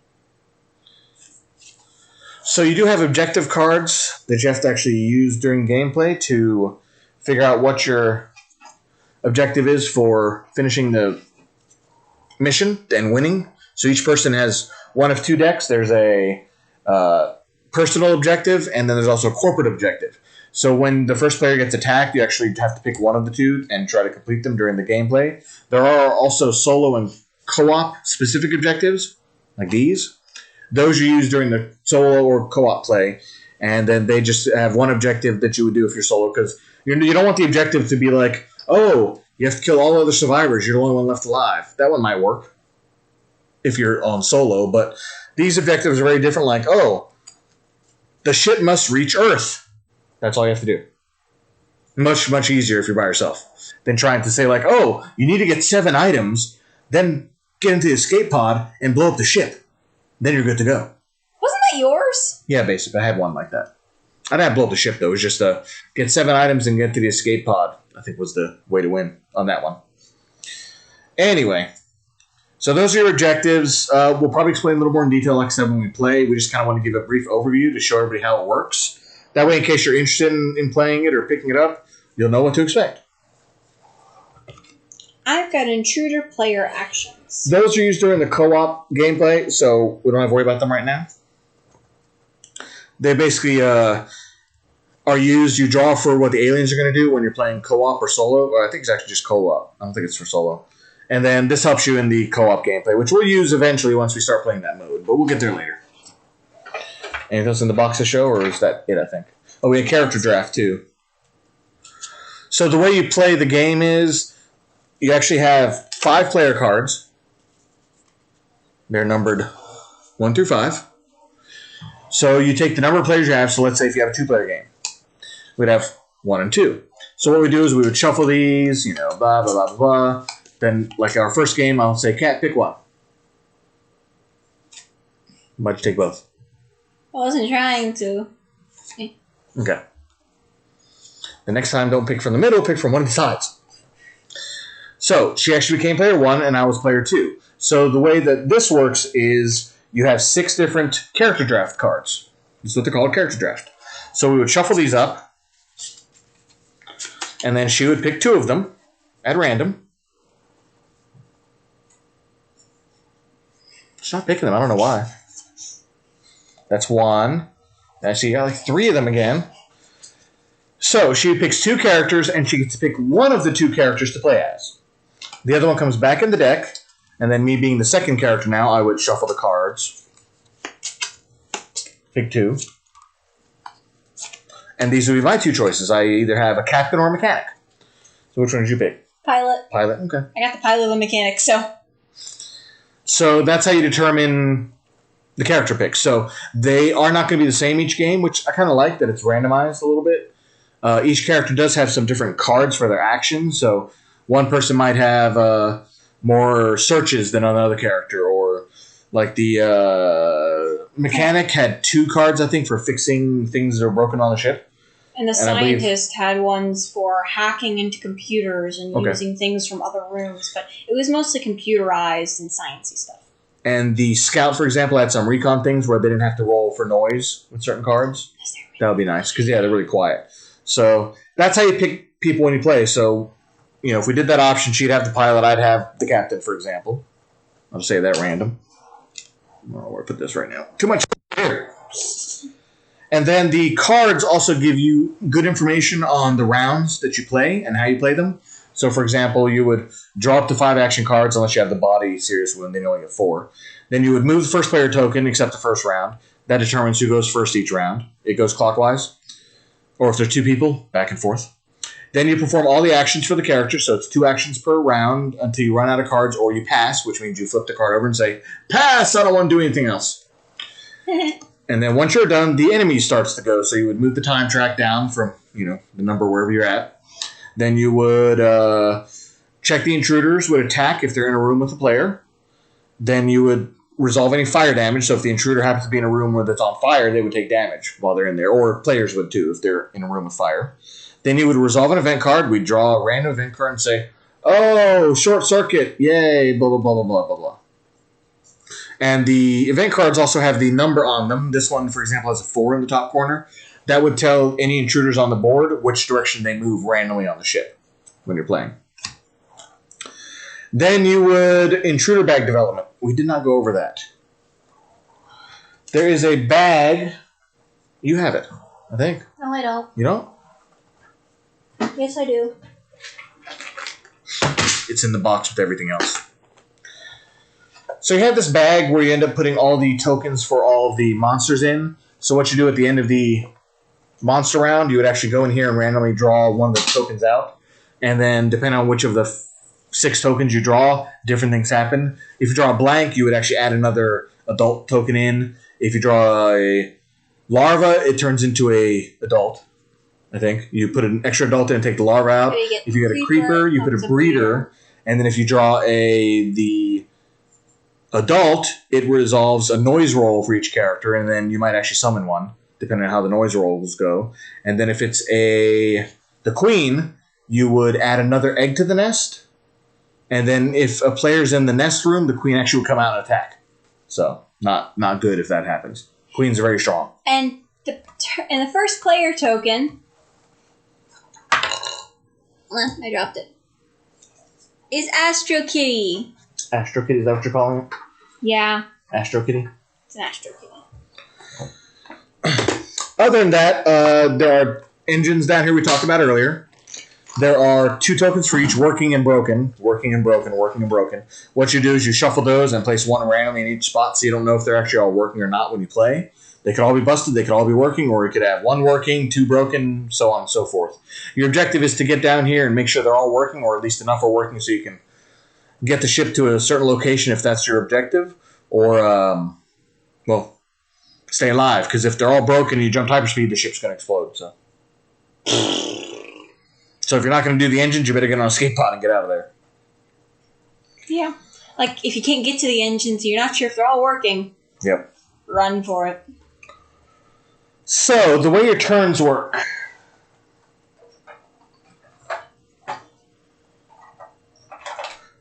So you do have objective cards that you have to actually use during gameplay to figure out what your objective is for finishing the mission and winning. So each person has one of 2 decks. There's a personal objective, and then there's also a corporate objective. So when the first player gets attacked, you actually have to pick one of the 2 and try to complete them during the gameplay. There are also solo and co-op specific objectives, like these. Those you use during the solo or co-op play, and then they just have one objective that you would do if you're solo, because you don't want the objective to be like, oh, you have to kill all other survivors, you're the only one left alive. That one might work if you're on solo, but these objectives are very different, like, oh, the ship must reach Earth. That's all you have to do. Much, much easier if you're by yourself than trying to say, like, oh, you need to get 7 items, then get into the escape pod and blow up the ship. Then you're good to go. Wasn't that yours? Yeah, basically. I had one like that. I didn't have to blow up the ship, though. It was just get 7 items and get to the escape pod, I think was the way to win on that one. Anyway, so those are your objectives. We'll probably explain a little more in detail, like I said, when we play. We just kind of want to give a brief overview to show everybody how it works. That way, in case you're interested in playing it or picking it up, you'll know what to expect. I've got intruder player actions. Those are used during the co-op gameplay, so we don't have to worry about them right now. They basically are used. You draw for what the aliens are going to do when you're playing co-op or solo. Or I think it's actually just co-op. I don't think it's for solo. And then this helps you in the co-op gameplay, which we'll use eventually once we start playing that mode. But we'll get there later. Anything else in the box to show, or is that it, I think? Oh, we have character draft, too. So the way you play the game is you actually have 5 player cards. They're numbered 1 through 5. So you take the number of players you have. So let's say if you have a 2-player game, we'd have 1 and 2. So what we do is we would shuffle these, blah, blah, blah, blah, blah. Then, like our first game, I'll say, Cat, pick one. Why'd you take both? I wasn't trying to. Okay. The next time, don't pick from the middle, pick from one of the sides. So, she actually became player 1, and I was player 2. So, the way that this works is you have 6 different character draft cards. This is what they're called, character draft. So, we would shuffle these up, and then she would pick 2 of them at random. She's not picking them, I don't know why. That's 1. Actually, you got like 3 of them again. So, she picks 2 characters, and she gets to pick one of the 2 characters to play as. The other one comes back in the deck, and then me being the second character now, I would shuffle the cards. Pick 2. And these would be my two choices. I either have a captain or a mechanic. So which one did you pick? Pilot. Pilot, okay. I got the pilot and the mechanic, so. So that's how you determine the character picks. So they are not going to be the same each game, which I kind of like that it's randomized a little bit. Each character does have some different cards for their actions. So one person might have more searches than another character, or like the mechanic had 2 cards, I think, for fixing things that are broken on the ship. And the scientist had ones for hacking into computers and using things from other rooms, but it was mostly computerized and sciencey stuff. And the scout, for example, had some recon things where they didn't have to roll for noise with certain cards. That would be nice, because, they're really quiet. So that's how you pick people when you play. So, if we did that option, she'd have the pilot, I'd have the captain, for example. I'll just say that random. I don't know where to put this right now. Too much here. And then the cards also give you good information on the rounds that you play and how you play them. So, for example, you would draw up to 5 action cards unless you have the body serious wound. Then you only get 4. Then you would move the first player token except the first round. That determines who goes first each round. It goes clockwise. Or if there's 2 people, back and forth. Then you perform all the actions for the character. So it's 2 actions per round until you run out of cards or you pass, which means you flip the card over and say, pass, I don't want to do anything else. And then once you're done, the enemy starts to go. So you would move the time track down from, the number wherever you're at. Then you would check the intruders, would attack if they're in a room with the player. Then you would resolve any fire damage. So if the intruder happens to be in a room where it's on fire, they would take damage while they're in there. Or players would too if they're in a room with fire. Then you would resolve an event card. We'd draw a random event card and say, oh, short circuit, yay, blah, blah, blah, blah, blah, blah, blah. And the event cards also have the number on them. This one, for example, has a 4 in the top corner. That would tell any intruders on the board which direction they move randomly on the ship when you're playing. Then you would intruder bag development. We did not go over that. There is a bag. You have it, I think. No, I don't. You don't? Yes, I do. It's in the box with everything else. So you have this bag where you end up putting all the tokens for all of the monsters in. So what you do at the end of the monster round, you would actually go in here and randomly draw one of the tokens out. And then depending on which of the 6 tokens you draw, different things happen. If you draw a blank, you would actually add another adult token in. If you draw a larva, it turns into a adult, I think. You put an extra adult in and take the larva out. If you get a creeper, you put a breeder. And then if you draw the adult, it resolves a noise roll for each character, and then you might actually summon one, depending on how the noise rolls go. And then if it's the queen, you would add another egg to the nest. And then if a player's in the nest room, the queen actually would come out and attack. So, not good if that happens. Queens are very strong. And the first player token... I dropped it. Is Astro Kitty. Astro Kitty, is that what you're calling it? Yeah. Astro Kitty? It's an Astro Kitty. Other than that, there are engines down here we talked about earlier. There are 2 tokens for each working and broken. Working and broken, working and broken. What you do is you shuffle those and place one randomly in each spot so you don't know if they're actually all working or not when you play. They could all be busted, they could all be working, or you could have 1 working, 2 broken, so on and so forth. Your objective is to get down here and make sure they're all working, or at least enough are working so you can get the ship to a certain location if that's your objective, or, stay alive, because if they're all broken and you jump hyperspeed, the ship's going to explode, so. So if you're not going to do the engines, you better get on a skate pod and get out of there. Yeah. Like, if you can't get to the engines, you're not sure if they're all working. Yep. Run for it. So, the way your turns work.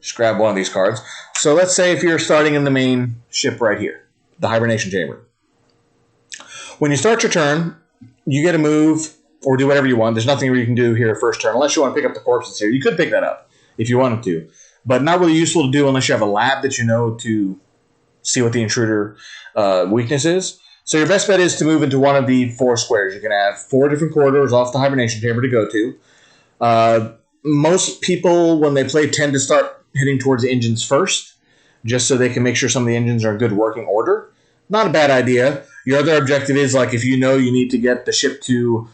Just grab one of these cards. So, let's say if you're starting in the main ship right here, the hibernation chamber. When you start your turn, you get to move or do whatever you want. There's nothing you can do here first turn, unless you want to pick up the corpses here. You could pick that up if you wanted to, but not really useful to do unless you have a lab that you know to see what the intruder weakness is. So your best bet is to move into one of the 4 squares. You can have 4 different corridors off the hibernation chamber to go to. Most people, when they play, tend to start hitting towards the engines first, just so they can make sure some of the engines are in good working order. Not a bad idea. Your other objective is, like, if you know you need to get the ship to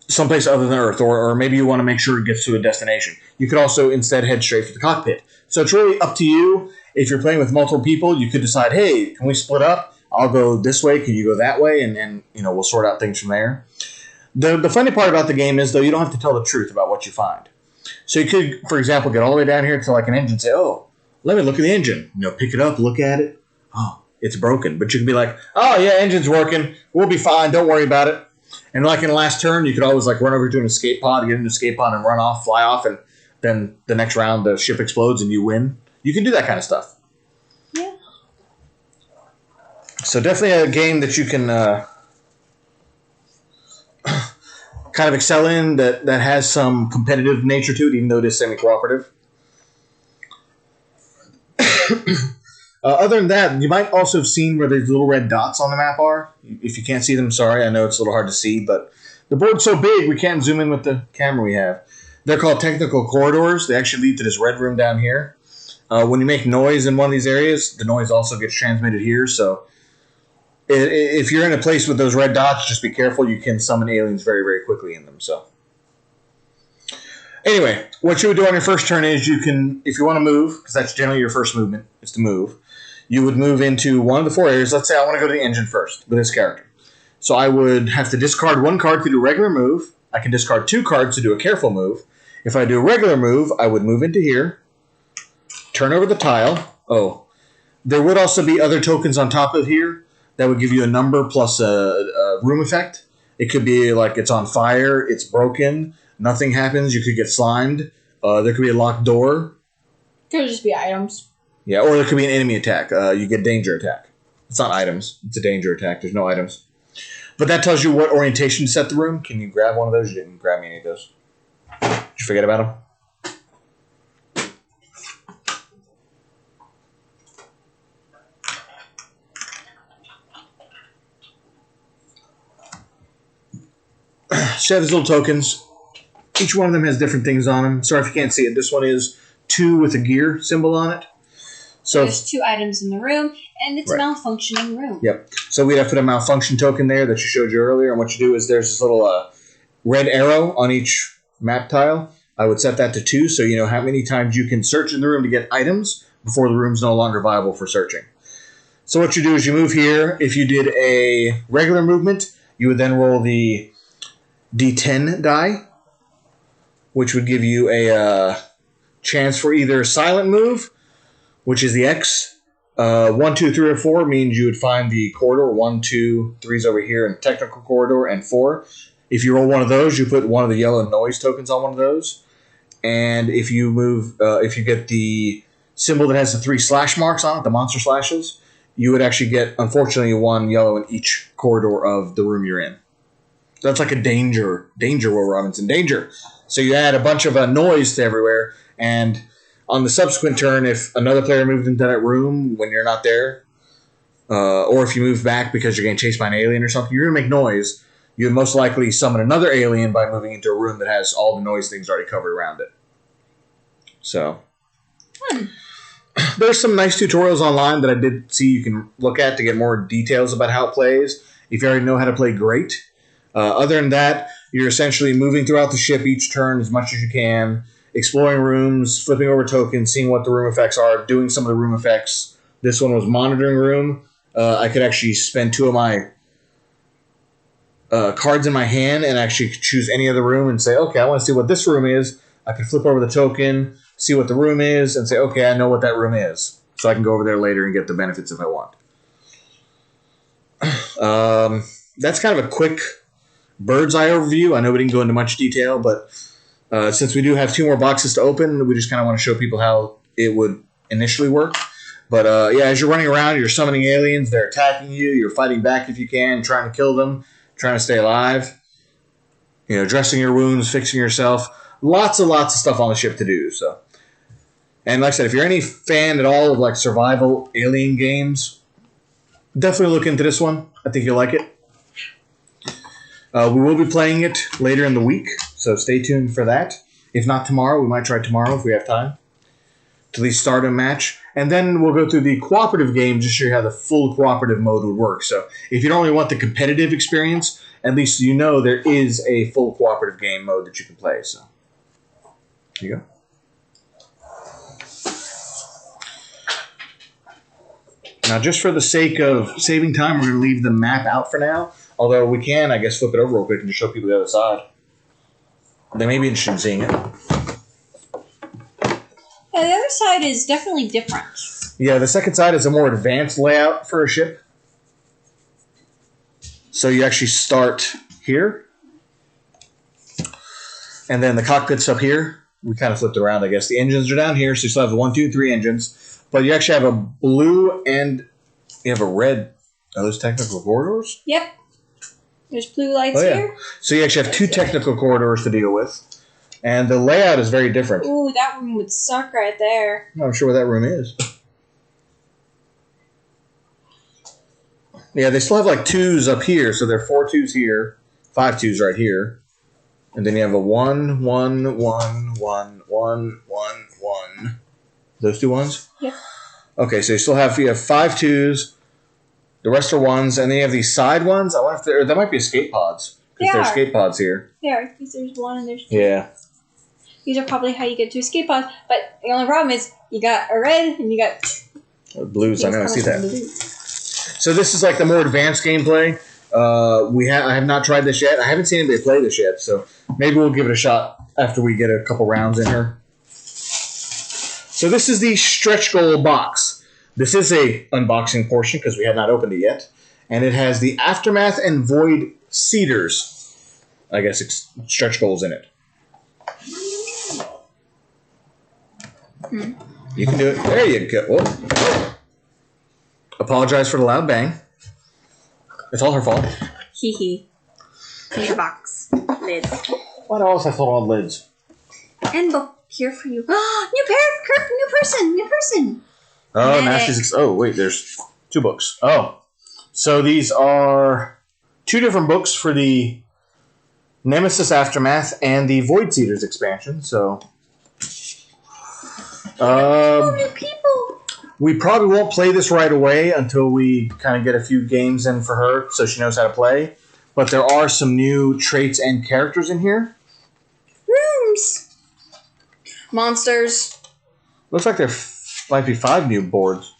someplace other than Earth, or maybe you want to make sure it gets to a destination. You could also instead head straight for the cockpit. So it's really up to you. If you're playing with multiple people, you could decide, hey, can we split up? I'll go this way, can you go that way? And we'll sort out things from there. The funny part about the game is, though, you don't have to tell the truth about what you find. So you could, for example, get all the way down here to like an engine and say, oh, let me look at the engine. Pick it up, look at it. Oh, it's broken. But you can be like, oh, yeah, engine's working. We'll be fine. Don't worry about it. And like in the last turn, you could always like run over to an escape pod, get into an escape pod and run off, fly off, and then the next round the ship explodes and you win. You can do that kind of stuff. Yeah. So definitely a game that you can kind of excel in, that has some competitive nature to it, even though it is semi-cooperative. Other than that, you might also have seen where these little red dots on the map are. If you can't see them, sorry. I know it's a little hard to see, but the board's so big we can't zoom in with the camera we have. They're called technical corridors. They actually lead to this red room down here. When you make noise in one of these areas, the noise also gets transmitted here. So if you're in a place with those red dots, just be careful. You can summon aliens very, very quickly in them. So anyway, what you would do on your first turn is you can, if you want to move, because that's generally your first movement, is to move. You would move into one of the 4 areas. Let's say I want to go to the engine first with this character. So I would have to discard 1 card to do a regular move. I can discard 2 cards to do a careful move. If I do a regular move, I would move into here, turn over the tile. Oh, there would also be other tokens on top of here that would give you a number plus a room effect. It could be like it's on fire, it's broken, nothing happens, you could get slimed. There could be a locked door. Could just be items. Yeah, or there could be an enemy attack. You get danger attack. It's not items. It's a danger attack. There's no items. But that tells you what orientation to set the room. Can you grab one of those? You didn't grab me any of those. Did you forget about them? So you have these little tokens. Each one of them has different things on them. Sorry if you can't see it. This one is 2 with a gear symbol on it. So there's 2 items in the room, and it's a malfunctioning room. Yep. So we'd have to put a malfunction token there that you showed you earlier. And what you do is there's this little red arrow on each map tile. I would set that to 2, so you know how many times you can search in the room to get items before the room's no longer viable for searching. So what you do is you move here. If you did a regular movement, you would then roll the D10 die, which would give you a chance for either silent move, which is the X. 1, 2, 3, or 4 means you would find the corridor. 1, 2, 3 is over here in technical corridor, and 4. If you roll one of those, you put one of the yellow noise tokens on one of those. And if you move, if you get the symbol that has the 3 slash marks on it, the monster slashes, you would actually get, unfortunately, 1 yellow in each corridor of the room you're in. That's like a danger, Will Robinson, danger. So you add a bunch of noise to everywhere, and on the subsequent turn, if another player moved into that room when you're not there, or if you move back because you're getting chased by an alien or something, you're going to make noise. You would most likely summon another alien by moving into a room that has all the noise things already covered around it. So, there's some nice tutorials online that I did see you can look at to get more details about how it plays. If you already know how to play, great. Other than that, you're essentially moving throughout the ship each turn as much as you can, exploring rooms, flipping over tokens, seeing what the room effects are, doing some of the room effects. This one was monitoring room. I could actually spend 2 of my cards in my hand and actually choose any other room and say, okay, I want to see what this room is. I can flip over the token, see what the room is, and say, okay, I know what that room is. So I can go over there later and get the benefits if I want. That's kind of a quick bird's eye overview. I know we didn't go into much detail, but since we do have 2 more boxes to open, we just kind of want to show people how it would initially work. But yeah, as you're running around, you're summoning aliens. They're attacking you. You're fighting back if you can, trying to kill them, trying to stay alive. You know, dressing your wounds, fixing yourself. Lots and lots of stuff on the ship to do. So, and like I said, if you're any fan at all of like survival alien games, definitely look into this one. I think you'll like it. We will be playing it later in the week, so stay tuned for that. If not tomorrow, we might try tomorrow if we have time. to the start a match. And then we'll go through the cooperative game just to show you how the full cooperative mode would work. So if you don't really want the competitive experience, at least you know there is a full cooperative game mode that you can play. So here you go. Now, just for the sake of saving time, we're going to leave the map out for now. Although we can, I guess, flip it over real quick and just show people the other side. They may be interested in seeing it. Yeah, the other side is definitely different. Yeah, the second side is a more advanced layout for a ship. So you actually start here. And then the cockpit's up here. We kind of flipped it around, I guess. The engines are down here, so you still have the 1, 2, 3 engines. But you actually have a blue and you have a red. Are those technical corridors? Yep. There's blue lights here. So you actually have 2 technical corridors to deal with. And the layout is very different. Ooh, that room would suck right there. I'm not sure where that room is. Yeah, they still have like 2s up here. So there are 4 2s here, 5 2s right here. And then you have a 1, 1, 1, 1, 1, 1, 1. Those 2 ones? Yep. Okay, so you have 5 2s. The rest are 1s. And then you have these side ones. I wonder if that might be escape pods. Because there are escape pods here. Yeah, because there's 1 and there's 2. Yeah. These are probably how you get to escape pods. But the only problem is you got a red and you got blues. I know, I see that. So this is like the more advanced gameplay. I have not tried this yet. I haven't seen anybody play this yet, so maybe we'll give it a shot after we get a couple rounds in her. So this is the stretch goal box. This is a unboxing portion because we have not opened it yet, and it has the Aftermath and Void Seeders. I guess it's stretch goals in it. You can do it. There you go. Whoa. Apologize for the loud bang. It's all her fault. Hee hee. In the box. Lids. What else I thought on lids? And book here for you. New person. Oh, now she's... Oh, wait, there's 2 books. Oh. So these are 2 different books for the Nemesis Aftermath and the Void Seeders expansion, so... new people. We probably won't play this right away until we kind of get a few games in for her so she knows how to play. But there are some new traits and characters in here. Rooms. Monsters. Looks like there might be 5 new boards.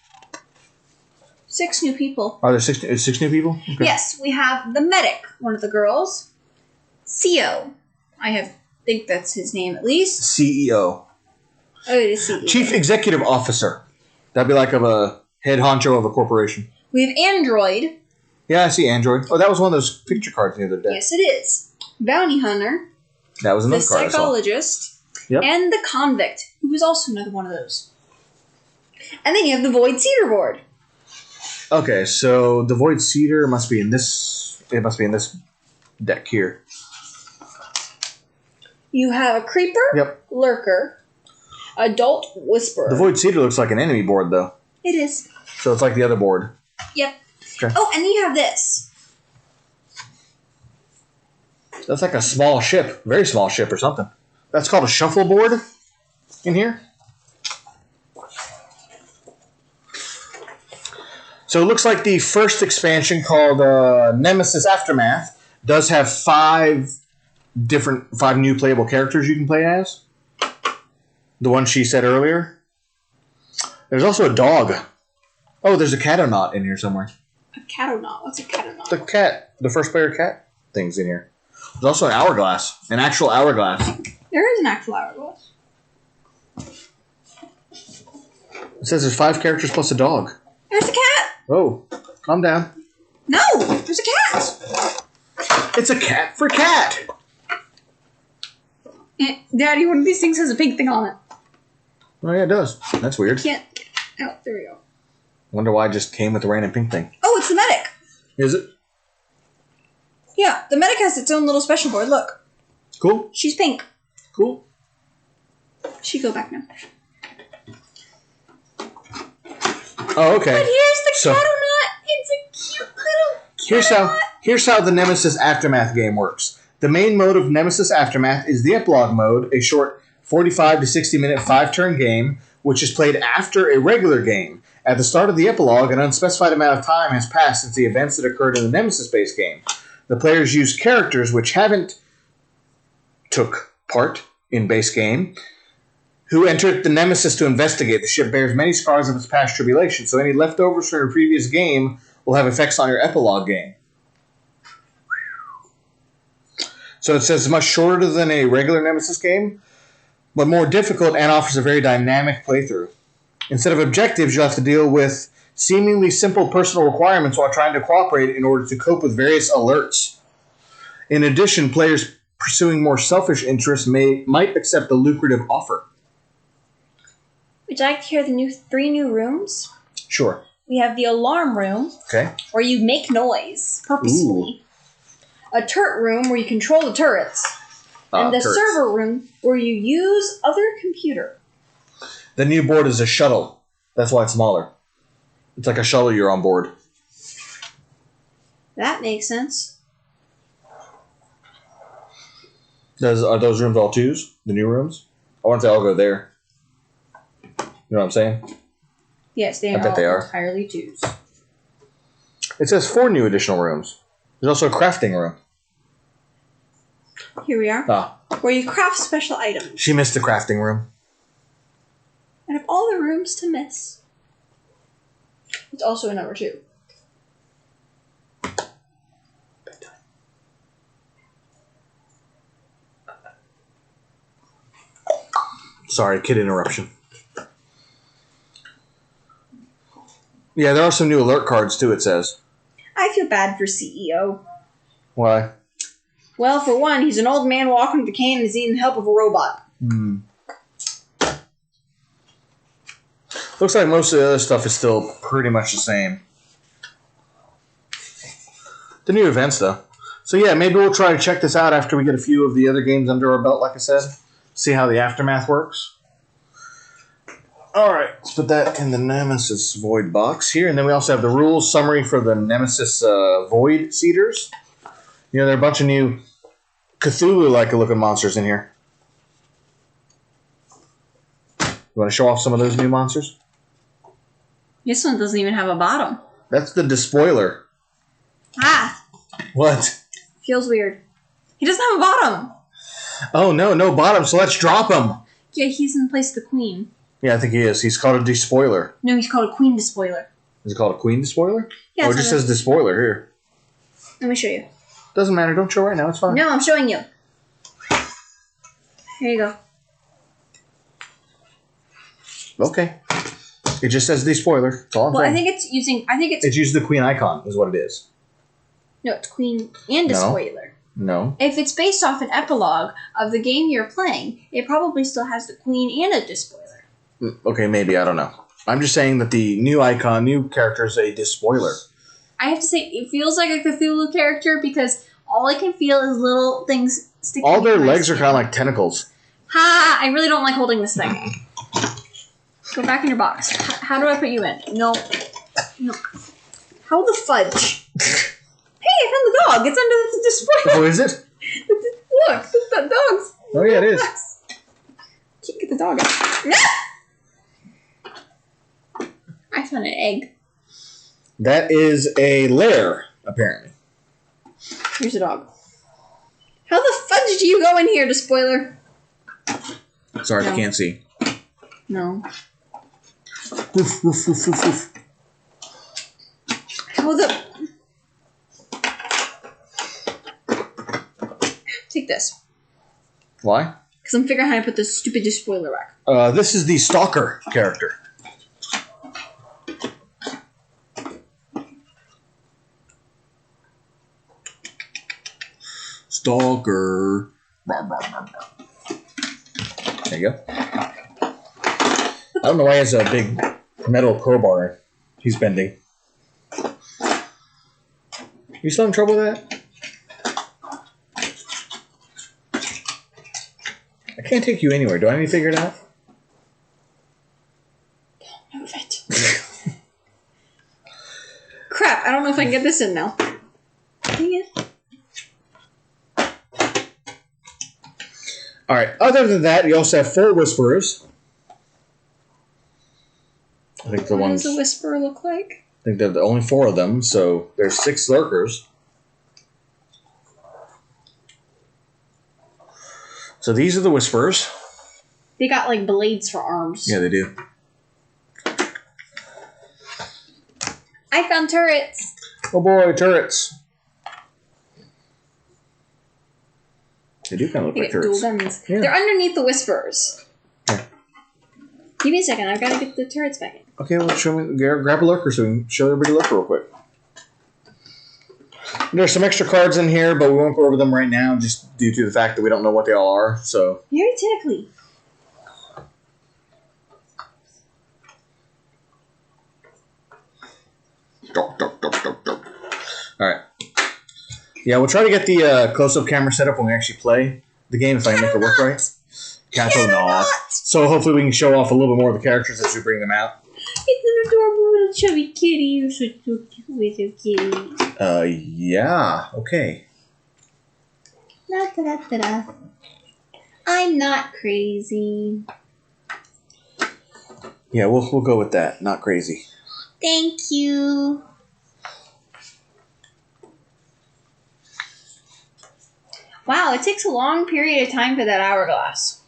6 new people. Are there 6 new people? Okay. Yes, we have the medic, one of the girls. CEO. Think that's his name at least. CEO. Oh, it is CEO. Chief Executive Officer. That'd be like of a head honcho of a corporation. We have Android. Yeah, I see Android. Oh, that was one of those picture cards the other day. Yes, it is. Bounty Hunter. That was another card. The Psychologist. Yep. And the Convict, who was also another one of those. And then you have the Void Cedar board. Okay, so the Void Cedar must be in this... It must be in this deck here. You have a Creeper. Yep. Lurker. Adult Whisperer. The Void Cedar looks like an enemy board, though. It is. So it's like the other board. Yep. Okay. Oh, and then you have this. That's like a small ship. Very small ship or something. That's called a shuffle board in here. So it looks like the first expansion called Nemesis Aftermath does have 5 new playable characters you can play as. The one she said earlier. There's also a dog. Oh, there's a catonaut in here somewhere. A catonaut? What's a catonaut? The cat. The first player cat thing's in here. There's also an hourglass. An actual hourglass. There is an actual hourglass. It says there's 5 characters plus a dog. There's a cat. Oh, calm down. No, there's a cat. It's a cat for cat. Daddy, one of these things has a pink thing on it. Oh, yeah, it does. That's weird. Can't. Oh, there we go. Wonder why it just came with the random pink thing. Oh, it's the medic. Is it? Yeah, the medic has its own little special board. Look. Cool. She's pink. Cool. She go back now. Oh, okay. But here's the catonaut. It's a cute little catonaut. Here's how the Nemesis Aftermath game works. The main mode of Nemesis Aftermath is the Epilogue mode, a short 45 to 60 minute 5-turn game which is played after a regular game. At the start of the epilogue, an unspecified amount of time has passed since the events that occurred in the Nemesis-based game. The players use characters which haven't took part in base game, who entered the Nemesis to investigate. The ship bears many scars of its past tribulations, so any leftovers from your previous game will have effects on your epilogue game. So it says much shorter than a regular Nemesis game, but more difficult and offers a very dynamic playthrough. Instead of objectives, you'll have to deal with seemingly simple personal requirements while trying to cooperate in order to cope with various alerts. In addition, players pursuing more selfish interests might accept the lucrative offer. Would you like to hear the 3 new rooms? Sure. We have the alarm room, Okay. where you make noise purposefully. A turret room, where you control the turrets. And the turrets. server room, where you use other computer. The new board is a shuttle. That's why it's smaller. It's like a shuttle you're on board. That makes sense. Are those rooms all 2s? The new rooms? I want to say I'll go there. You know what I'm saying? Yes, they I bet they are are. entirely 2s. It says 4 new additional rooms. There's also a crafting room. Here we are. Where you craft special items. She missed the crafting room. And of all the rooms to miss, it's also a number 2. Sorry, kid interruption. Yeah, there are some new alert cards too, it says. I feel bad for CEO. Why? Well, for one, he's an old man walking with a cane and is needing the help of a robot. Looks like most of the other stuff is still pretty much the same. The new events, though. So yeah, maybe we'll try to check this out after we get a few of the other games under our belt, like I said. See how the aftermath works. Alright, let's put that in the Nemesis Void box here. And then we also have the rules summary for the Nemesis Void Seeders. You know, there are a bunch of new Cthulhu-like looking monsters in here. You want to show off some of those new monsters? This one doesn't even have a bottom. That's the Despoiler. Ah! What? Feels weird. He doesn't have a bottom! Oh, no bottom, so let's drop him. Yeah, he's in place of the queen. Yeah, I think he is. He's called a Despoiler. No, he's called a queen despoiler. Is it called a Queen Despoiler? Yeah, oh, it just says Despoiler here. Let me show you. Doesn't matter. Don't show right now. It's fine. No, I'm showing you. Here you go. Okay. It just says Despoiler. That's all I'm saying. I think it's using... It's used the Queen icon, is what it is. No, it's queen and despoiler. No. If it's based off an epilogue of the game you're playing, it probably still has the queen and a despoiler. Okay, maybe. I don't know. I'm just saying that the new icon, new character is a Despoiler. I have to say, it feels like a Cthulhu character because all I can feel is little things sticking All their in my legs are skin. kind of like tentacles. Ha! I really don't like holding this thing. Go back in your box. How do I put you in? No. How the fudge? Hey, I found the dog. It's under the despoiler. Oh, is it? Look, the dog's. Oh, yeah, it is. Can't get the dog out. I found an egg. That is a lair, apparently. Here's a dog. How the fudge do you go in here, despoiler? Sorry if No. you can't see. No. Woof, woof, woof, woof, woof. How the... Take this. Why? Because I'm figuring out how to put this stupid despoiler back. This is the Stalker character. Stalker. There you go. I don't know why he has a big metal crowbar he's bending. You still in trouble with that? I can't take you anywhere. Do I need to figure it out? Don't move it. Crap, I don't know if I can get this in now. Dang it. Alright, other than that, you also have 4 Whisperers. I think the what ones. does a whisperer look like? I think there are only 4 of them, so there's 6 lurkers. So these are the whisperers. They got like blades for arms. Yeah, they do. I found turrets. Oh boy, turrets. They do kind of look They like get turrets. dual guns. Yeah. They're underneath the whisperers. Yeah. Give me a second. I've got to get the turrets back in. Okay, well, show me. Grab a lurker so we can show everybody a lurker real quick. There's some extra cards in here, but we won't go over them right now, just due to the fact that we don't know what they all are. So Very tickly. All right. Yeah, we'll try to get the close-up camera set up when we actually play the game if I can make it work right. Cannot. So hopefully we can show off a little bit more of the characters as we bring them out. It's an adorable little chubby kitty. You're so cute with your kitty. Yeah. Okay. Da-da-da-da-da. I'm not crazy. Yeah, we'll go with that. Not crazy. Thank you. Wow, it takes a long period of time for that hourglass.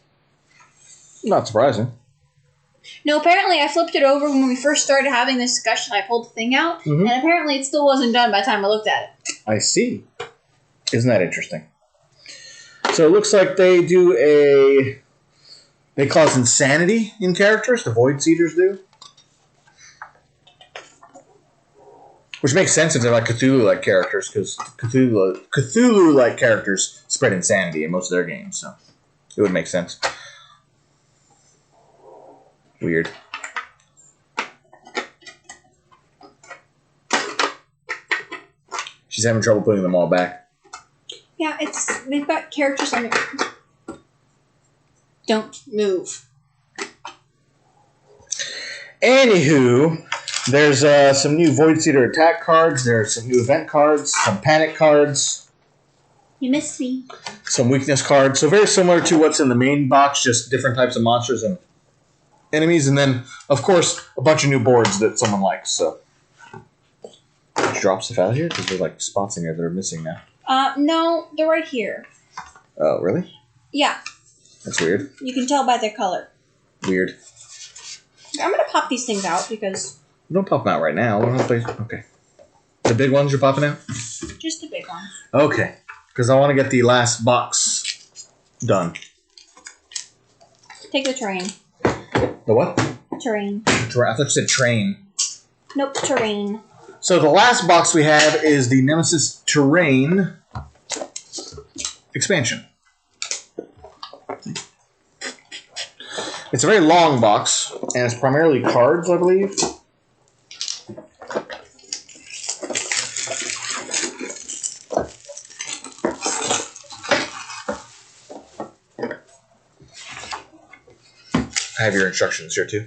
Not surprising. No, apparently I flipped it over when we first started having this discussion. I pulled the thing out, and apparently it still wasn't done by the time I looked at it. I see. Isn't that interesting? So it looks like they do a... They cause insanity in characters. The Void Seeders do. Which makes sense if they're like Cthulhu-like characters, because Cthulhu-like characters spread insanity in most of their games, so it would make sense. Weird. She's having trouble putting them all back. Yeah, they've got characters on it. Don't move. Anywho, there's some new Void Seeder attack cards. There's some new event cards, some panic cards. You missed me. Some weakness cards. So very similar to what's in the main box, just different types of monsters and enemies. And then, of course, a bunch of new boards that someone likes. So, just drop stuff out here because there's like spots in here that are missing now. No, they're right here. Oh, really? Yeah. That's weird. You can tell by their color. Weird. I'm gonna pop these things out because... Don't pop them out right now. Okay. The big ones you're popping out? Just the big ones. Okay. Because I want to get the last box done. Take the terrain. The what? Terrain. I thought you said train. Nope, terrain. So the last box we have is the Nemesis Terrain expansion. It's a very long box, and it's primarily cards, I believe. I have your instructions here, too.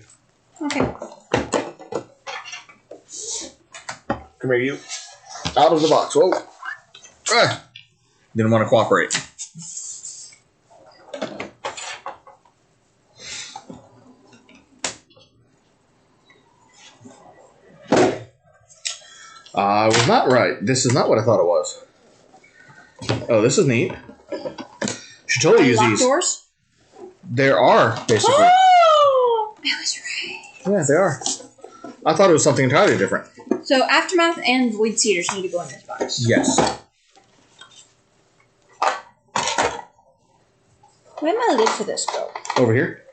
Okay. Come here, you. Out of the box. Whoa. Ah. Didn't want to cooperate. I was not right. This is not what I thought it was. Oh, this is neat. Should totally use these. Doors? There are, basically. Oh! I was right. Yeah, they are. I thought it was something entirely different. So, Aftermath and Void Seeders need to go in this box. Yes. Where'd my lid for this go? Over here.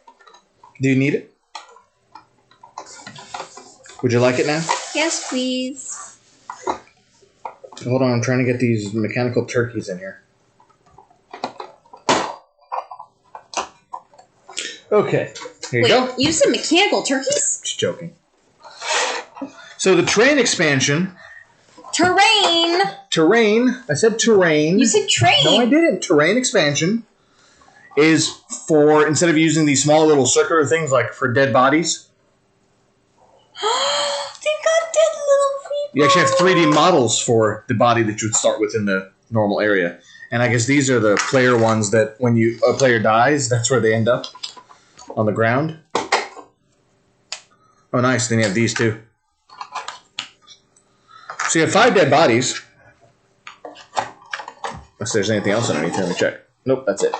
Do you need it? Would you like it now? Yes, please. Hold on, I'm trying to get these mechanical turkeys in here. Okay, here you go. You said mechanical turkeys? Just joking. So the train expansion... Terrain! Terrain. I said terrain. You said train! No, I didn't. Terrain expansion is for, instead of using these small little circular things like for dead bodies... They've got dead little people! You actually have 3D models for the body that you would start with in the normal area. And I guess these are the player ones that when a player dies, that's where they end up. On the ground. Oh, nice. Then you have these two. So you have 5 dead bodies. Unless there's anything else underneath. Let me check. Nope, that's it.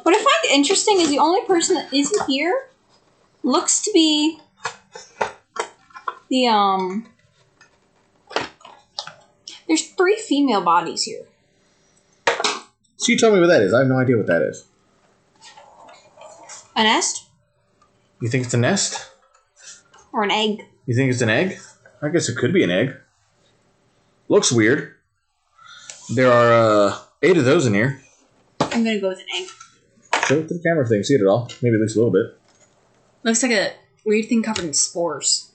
What I find interesting is the only person that isn't here looks to be the, There's 3 female bodies here. So you tell me what that is. I have no idea what that is. A nest? You think it's a nest? Or an egg? You think it's an egg? I guess it could be an egg. Looks weird. There are 8 of those in here. I'm gonna go with an egg. Show it to the camera if they can see it at all. Maybe at least a little bit. Looks like a weird thing covered in spores.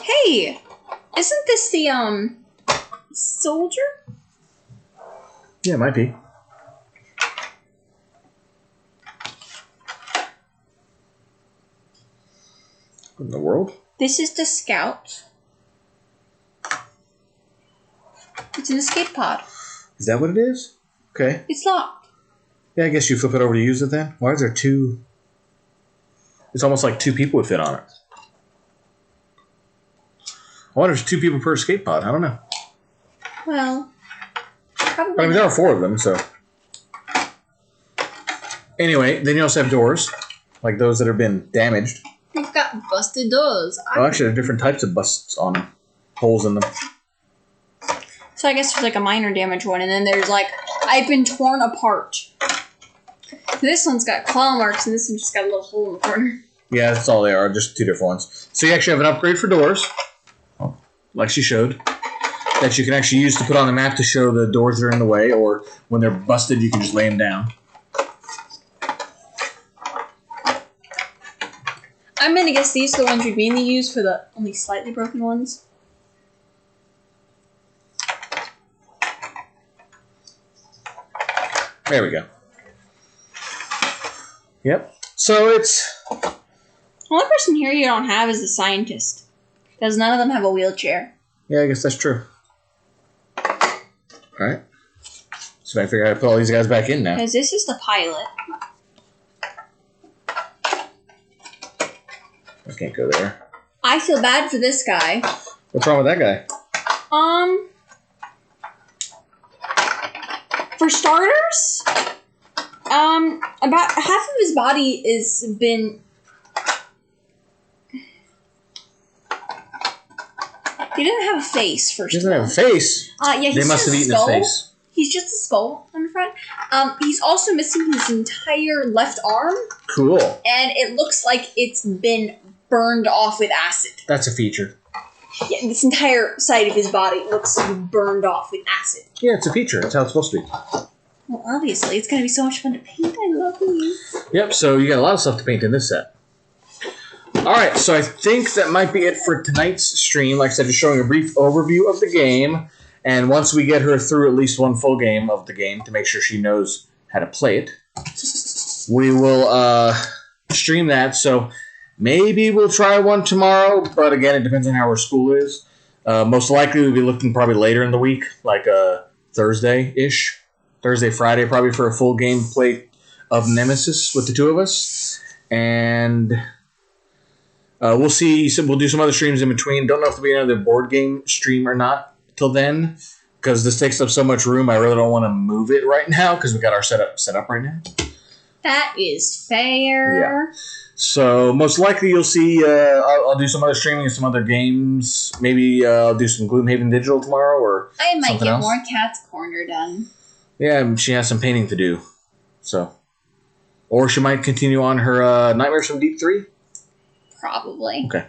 Hey! Isn't this the, soldier? Yeah, it might be. What in the world? This is the scout. It's an escape pod. Is that what it is? Okay. It's locked. Yeah, I guess you flip it over to use it then. Why is there 2? It's almost like 2 people would fit on it. I wonder if there's 2 people per escape pod. I don't know. Well, probably. I mean, there are 4 of them, so. Anyway, then you also have doors, like those that have been damaged. We've got busted doors. Oh, actually, there are different types of busts on them. Holes in them. So I guess there's like a minor damage one, and then there's like, I've been torn apart. This one's got claw marks, and this one just got a little hole in the corner. Yeah, that's all they are, just 2 different ones. So you actually have an upgrade for doors, like she showed, that you can actually use to put on the map to show the doors that are in the way, or when they're busted, you can just lay them down. I'm gonna guess these are the ones we mainly use for the only slightly broken ones. There we go. Yep. So it's... The only person here you don't have is the scientist. Because none of them have a wheelchair. Yeah, I guess that's true. Alright. So I figure out how to put all these guys back in now. Because this is the pilot. I can't go there. I feel bad for this guy. What's wrong with that guy? For starters, about half of his body is been... He doesn't have a face, first He of doesn't all. have a face. Yeah, he's They must just have a eaten skull. his face. He's just a skull on the front. He's also missing his entire left arm, Cool. and it looks like it's been burned off with acid. That's a feature. Yeah, this entire side of his body looks to be burned off with acid. Yeah, it's a feature. That's how it's supposed to be. Well, obviously, it's going to be so much fun to paint. I love these. Yep, so you got a lot of stuff to paint in this set. Alright, so I think that might be it for tonight's stream. Like I said, just showing a brief overview of the game. And once we get her through at least one full game of the game to make sure she knows how to play it, we will stream that. So maybe we'll try one tomorrow, but again, it depends on how her school is. Most likely we'll be looking probably later in the week, like Thursday-ish. Thursday, Friday, probably for a full gameplay of Nemesis with the 2 of us. And we'll see. We'll do some other streams in between. Don't know if there'll be another board game stream or not till then, because this takes up so much room. I really don't want to move it right now because we got our setup set up right now. That is fair. Yeah. So most likely you'll see. I'll do some other streaming of some other games. Maybe I'll do some Gloomhaven Digital tomorrow, or I might something get else. more Cat's Corner done. Yeah, she has some painting to do. So, or she might continue on her Nightmares from Deep 3. Probably. Okay.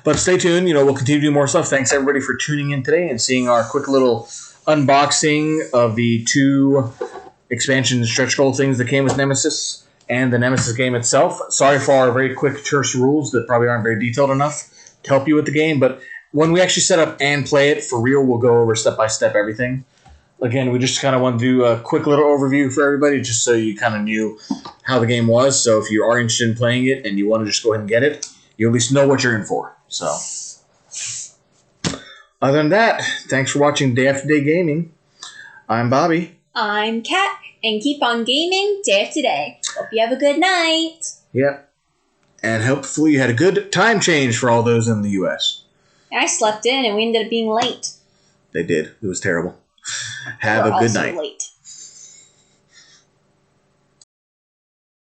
But stay tuned. We'll continue to do more stuff. Thanks, everybody, for tuning in today and seeing our quick little unboxing of the 2 expansion stretch goal things that came with Nemesis and the Nemesis game itself. Sorry for our very quick terse rules that probably aren't very detailed enough to help you with the game. But when we actually set up and play it for real, we'll go over step-by-step everything. Again, we just kind of want to do a quick little overview for everybody just so you kind of knew how the game was. So if you are interested in playing it and you want to just go ahead and get it, you at least know what you're in for. So, other than that, thanks for watching Day After Day Gaming. I'm Bobby. I'm Kat, and keep on gaming day after day. Hope you have a good night. Yep. And hopefully you had a good time change for all those in the U.S. I slept in and we ended up being late. They did. It was terrible. Have a good night. Late.